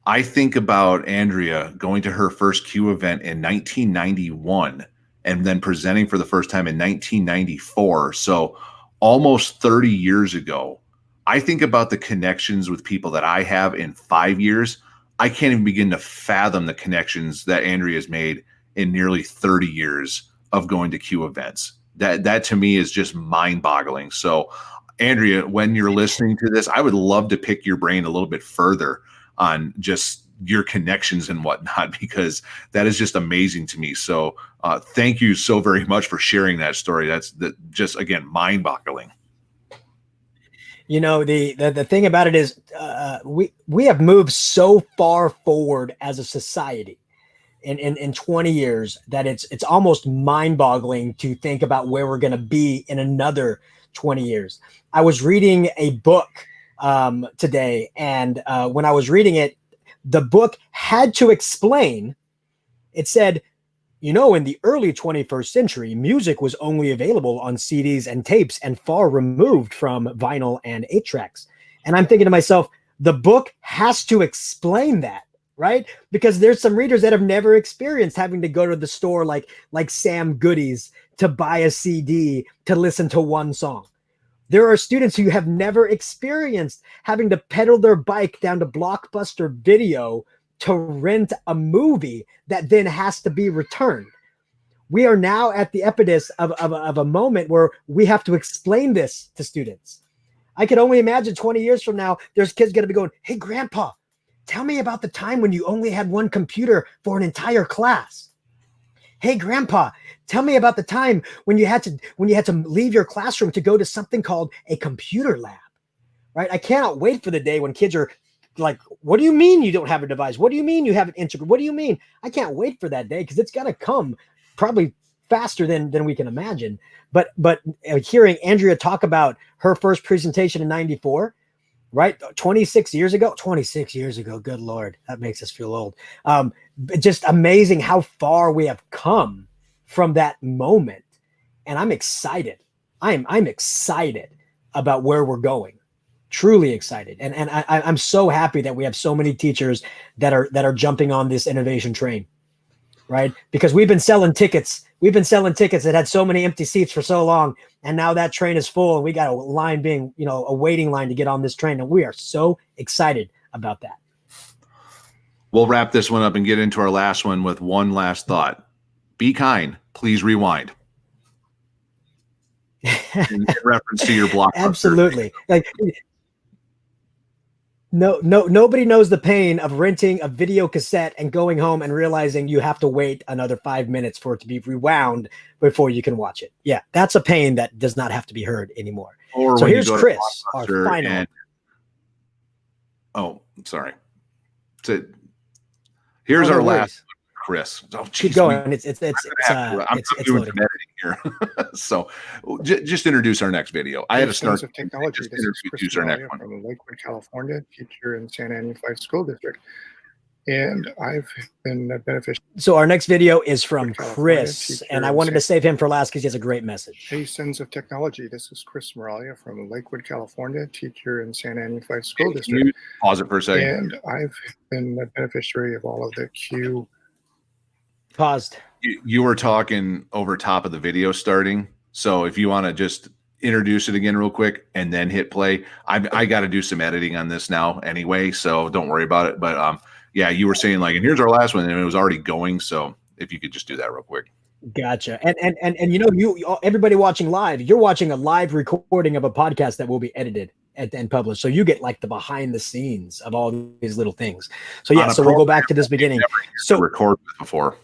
I think about Andrea going to her first Q event in 1991 and then presenting for the first time in 1994. So almost 30 years ago. I think about the connections with people that I have in 5 years. I can't even begin to fathom the connections that Andrea has made in nearly 30 years of going to Q events. That to me is just mind-boggling. So Andrea, when you're listening to this, I would love to pick your brain a little bit further on just your connections and whatnot, because that is just amazing to me. So thank you so very much for sharing that story. That's just, again, mind-boggling. The thing about it is we have moved so far forward as a society in 20 years that it's almost mind-boggling to think about where we're going to be in another 20 years. I was reading a book today, and when I was reading it, the book had to explain. It said, in the early 21st century, music was only available on CDs and tapes and far removed from vinyl and 8-tracks. And I'm thinking to myself, the book has to explain that, right? Because there's some readers that have never experienced having to go to the store like Sam Goody's to buy a CD to listen to one song. There are students who have never experienced having to pedal their bike down to Blockbuster Video to rent a movie that then has to be returned. We are now at the epicenter of a moment where we have to explain this to students. I can only imagine 20 years from now, there's kids going to be going, "Hey, Grandpa, tell me about the time when you only had one computer for an entire class. Hey, Grandpa, tell me about the time when you had to leave your classroom to go to something called a computer lab," right? I cannot wait for the day when kids are like, "What do you mean you don't have a device? What do you mean you haven't integrated? What do you mean?" I can't wait for that day, because it's going to come probably faster than we can imagine. But hearing Andrea talk about her first presentation in 94, right? 26 years ago, good Lord, that makes us feel old. Just amazing how far we have come from that moment. And I'm excited. I'm excited about where we're going. Truly excited. And I'm so happy that we have so many teachers that are jumping on this innovation train, right? Because we've been selling tickets. That had so many empty seats for so long. And now that train is full, and we got a line being, a waiting line to get on this train. And we are so excited about that. We'll wrap this one up and get into our last one with one last thought. Be kind. Please rewind. in reference to your blockbuster. Absolutely. Like, nobody knows the pain of renting a video cassette and going home and realizing you have to wait another 5 minutes for it to be rewound before you can watch it. Yeah, that's a pain that does not have to be heard anymore. Or so when here's you go to Chris, our Blockbuster final. and- oh, sorry. So here's our last Chris. Oh, Keep geez, going. It's I'm it's doing loading. some editing here. So just introduce our next video. I had to start of technology. just This is introduce Chris our next Malia one. from Lakewood, California, teacher in Santa Ana Unified School District. And I've been a beneficiary. So our next video is from California, Chris, teacher and I in wanted to San- save him for last because he has a great message. Hey, Sons of Technology. This is Chris Moralia from Lakewood, California, teacher in Santa Ana Unified School Can District. you pause it for a second? And I've been a beneficiary of all of the Q. Paused. You were talking over top of the video starting. So if you want to just introduce it again real quick and then hit play. I got to do some editing on this now anyway, so don't worry about it. But yeah, you were saying like, and here's our last one, and it was already going. So if you could just do that real quick. Gotcha. And you know, you everybody watching live, you're watching a live recording of a podcast that will be edited and published. So you get like the behind the scenes of all these little things. So yeah, so we'll go back to this beginning. So record before.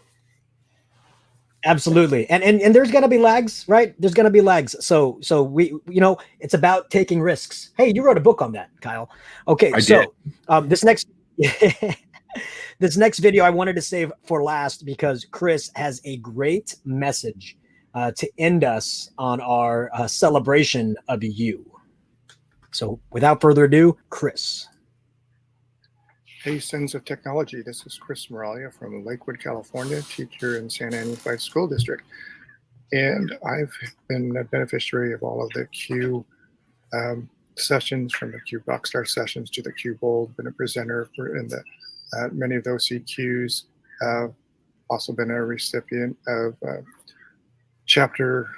Absolutely. And there's going to be lags, right? There's going to be lags. So we, you know, it's about taking risks. Hey, you wrote a book on that, Kyle. Okay. So this next video I wanted to save for last because Chris has a great message to end us on our celebration of you. So without further ado, Chris. Hey, Sons of Technology. This is Chris Moralia from Lakewood, California, teacher in Santa Ana Unified School District. And I've been a beneficiary of all of the Q sessions, from the Q Rockstar sessions to the Q Bold, been a presenter in the many of those CQs. Also been a recipient of chapter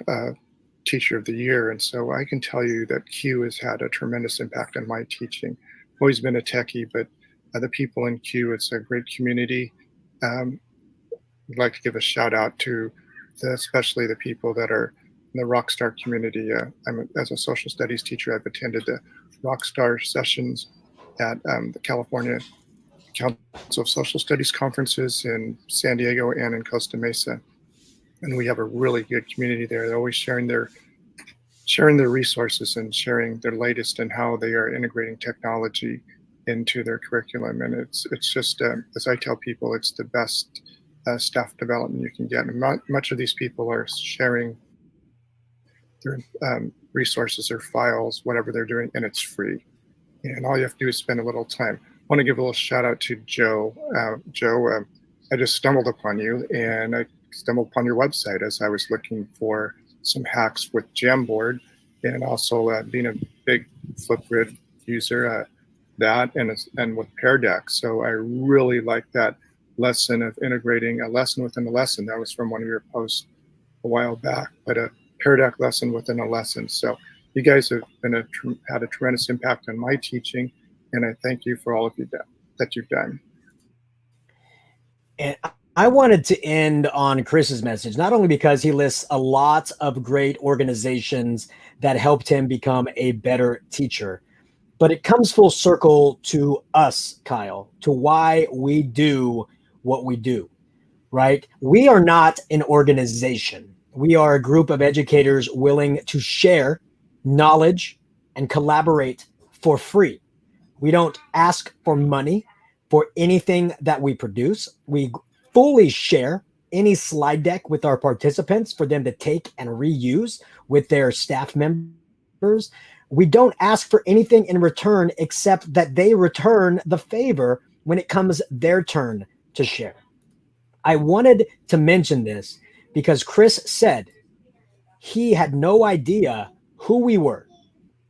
teacher of the year. And so I can tell you that Q has had a tremendous impact on my teaching. Always been a techie, but the people in Q, it's a great community. I'd like to give a shout out to especially the people that are in the Rockstar community. As a social studies teacher, I've attended the Rockstar sessions at the California Council of Social Studies conferences in San Diego and in Costa Mesa. And we have a really good community there. They're always sharing their resources and sharing their latest and how they are integrating technology into their curriculum. And it's just, as I tell people, it's the best staff development you can get. And much of these people are sharing their resources or files, whatever they're doing, and it's free. And all you have to do is spend a little time. I want to give a little shout out to Joe. Joe, I just stumbled upon you, and I stumbled upon your website as I was looking for some hacks with Jamboard, and also being a big Flipgrid user, that and with Pear Deck. So I really like that lesson of integrating a lesson within a lesson. That was from one of your posts a while back, but a Pear Deck lesson within a lesson. So you guys have been had a tremendous impact on my teaching, and I thank you for all of you that you've done. And I wanted to end on Chris's message, not only because he lists a lot of great organizations that helped him become a better teacher, but it comes full circle to us, Kyle, to why we do what we do, right? We are not an organization. We are a group of educators willing to share knowledge and collaborate for free. We don't ask for money for anything that we produce. We fully share any slide deck with our participants for them to take and reuse with their staff members. We don't ask for anything in return except that they return the favor when it comes their turn to share. I wanted to mention this because Chris said he had no idea who we were,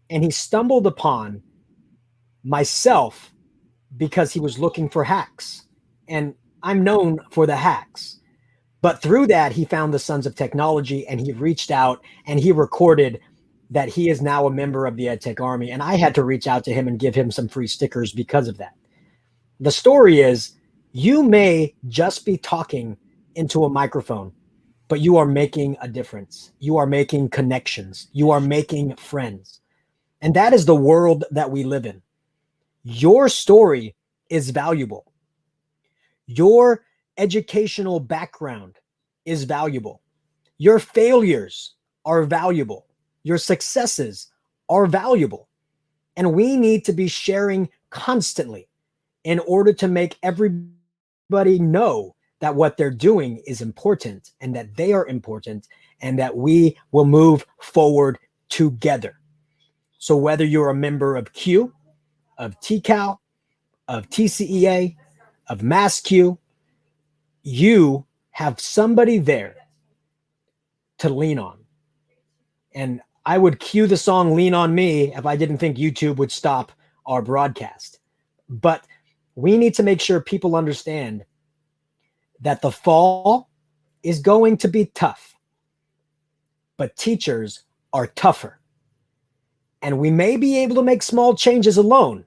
and he stumbled upon myself because he was looking for hacks. And I'm known for the hacks. But through that, he found the Sons of Technology, and he reached out and he recorded that he is now a member of the EdTech Army. And I had to reach out to him and give him some free stickers because of that. The story is, you may just be talking into a microphone, but you are making a difference. You are making connections. You are making friends. And that is the world that we live in. Your story is valuable. Your educational background is valuable. Your failures are valuable. Your successes are valuable. And we need to be sharing constantly in order to make everybody know that what they're doing is important and that they are important and that we will move forward together. So whether you're a member of Q, of TCAL, of TCEA, of MassQ, you have somebody there to lean on. And I would cue the song Lean on Me if I didn't think YouTube would stop our broadcast. But we need to make sure people understand that the fall is going to be tough, but teachers are tougher. And we may be able to make small changes alone,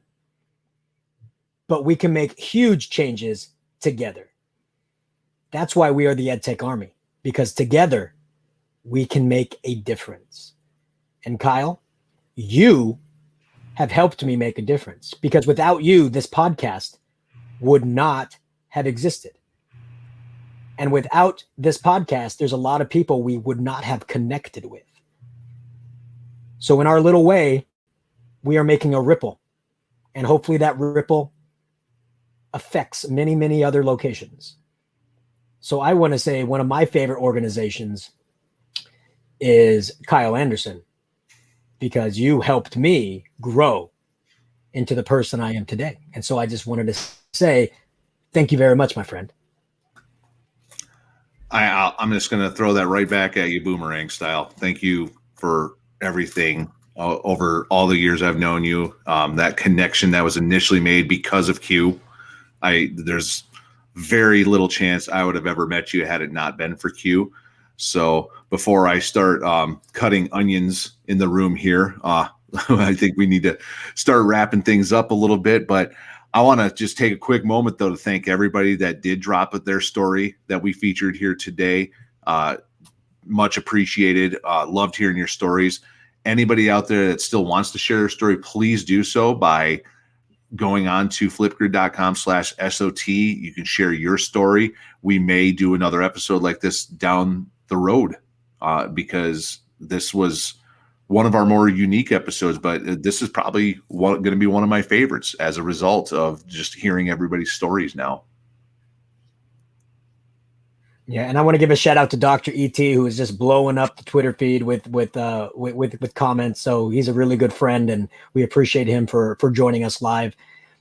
but we can make huge changes together. That's why we are the EdTech Army, because together we can make a difference. And Kyle, you have helped me make a difference, because without you, this podcast would not have existed. And without this podcast, there's a lot of people we would not have connected with. So in our little way, we are making a ripple, and hopefully that ripple affects many, many other locations. So I want to say one of my favorite organizations is Kyle Anderson, because you helped me grow into the person I am today. And so I just wanted to say, thank you very much, my friend. I'm just going to throw that right back at you, boomerang style. Thank you for everything over all the years I've known you. That connection that was initially made because of Q. There's very little chance I would have ever met you had it not been for Q. So before I start cutting onions in the room here, I think we need to start wrapping things up a little bit. But I want to just take a quick moment, though, to thank everybody that did drop their story that we featured here today. Much appreciated. Loved hearing your stories. Anybody out there that still wants to share their story, please do so by going on to flipgrid.com/SOT. You can share your story. We may do another episode like this down the road because this was one of our more unique episodes, but this is probably going to be one of my favorites as a result of just hearing everybody's stories now. Yeah, and I want to give a shout out to Dr. ET, who is just blowing up the Twitter feed with comments. So he's a really good friend, and we appreciate him for joining us live.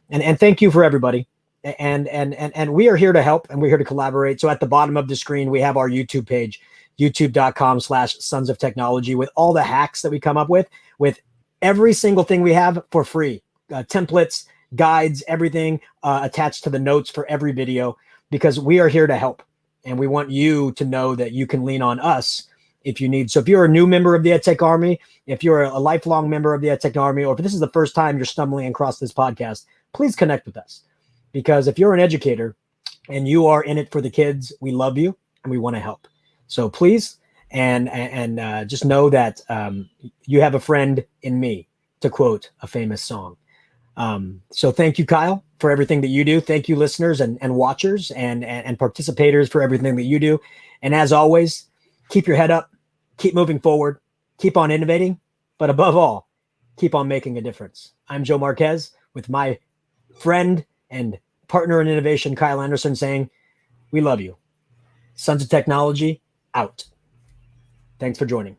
And thank you for everybody. And we are here to help, and we're here to collaborate. So at the bottom of the screen, we have our YouTube page, youtube.com/Sons of Technology, with all the hacks that we come up with every single thing we have for free, templates, guides, everything attached to the notes for every video, because we are here to help. And we want you to know that you can lean on us if you need. So if you're a new member of the EdTech Army, if you're a lifelong member of the EdTech Army, or if this is the first time you're stumbling across this podcast, please connect with us. Because if you're an educator and you are in it for the kids, we love you and we want to help. So please, and just know that you have a friend in me, to quote a famous song. So thank you, Kyle, for everything that you do. Thank you, listeners and watchers and participators, for everything that you do. And as always, keep your head up, keep moving forward, keep on innovating, but above all, keep on making a difference. I'm Joe Marquez with my friend and partner in innovation, Kyle Anderson, saying, we love you. Sons of Technology, out. Thanks for joining.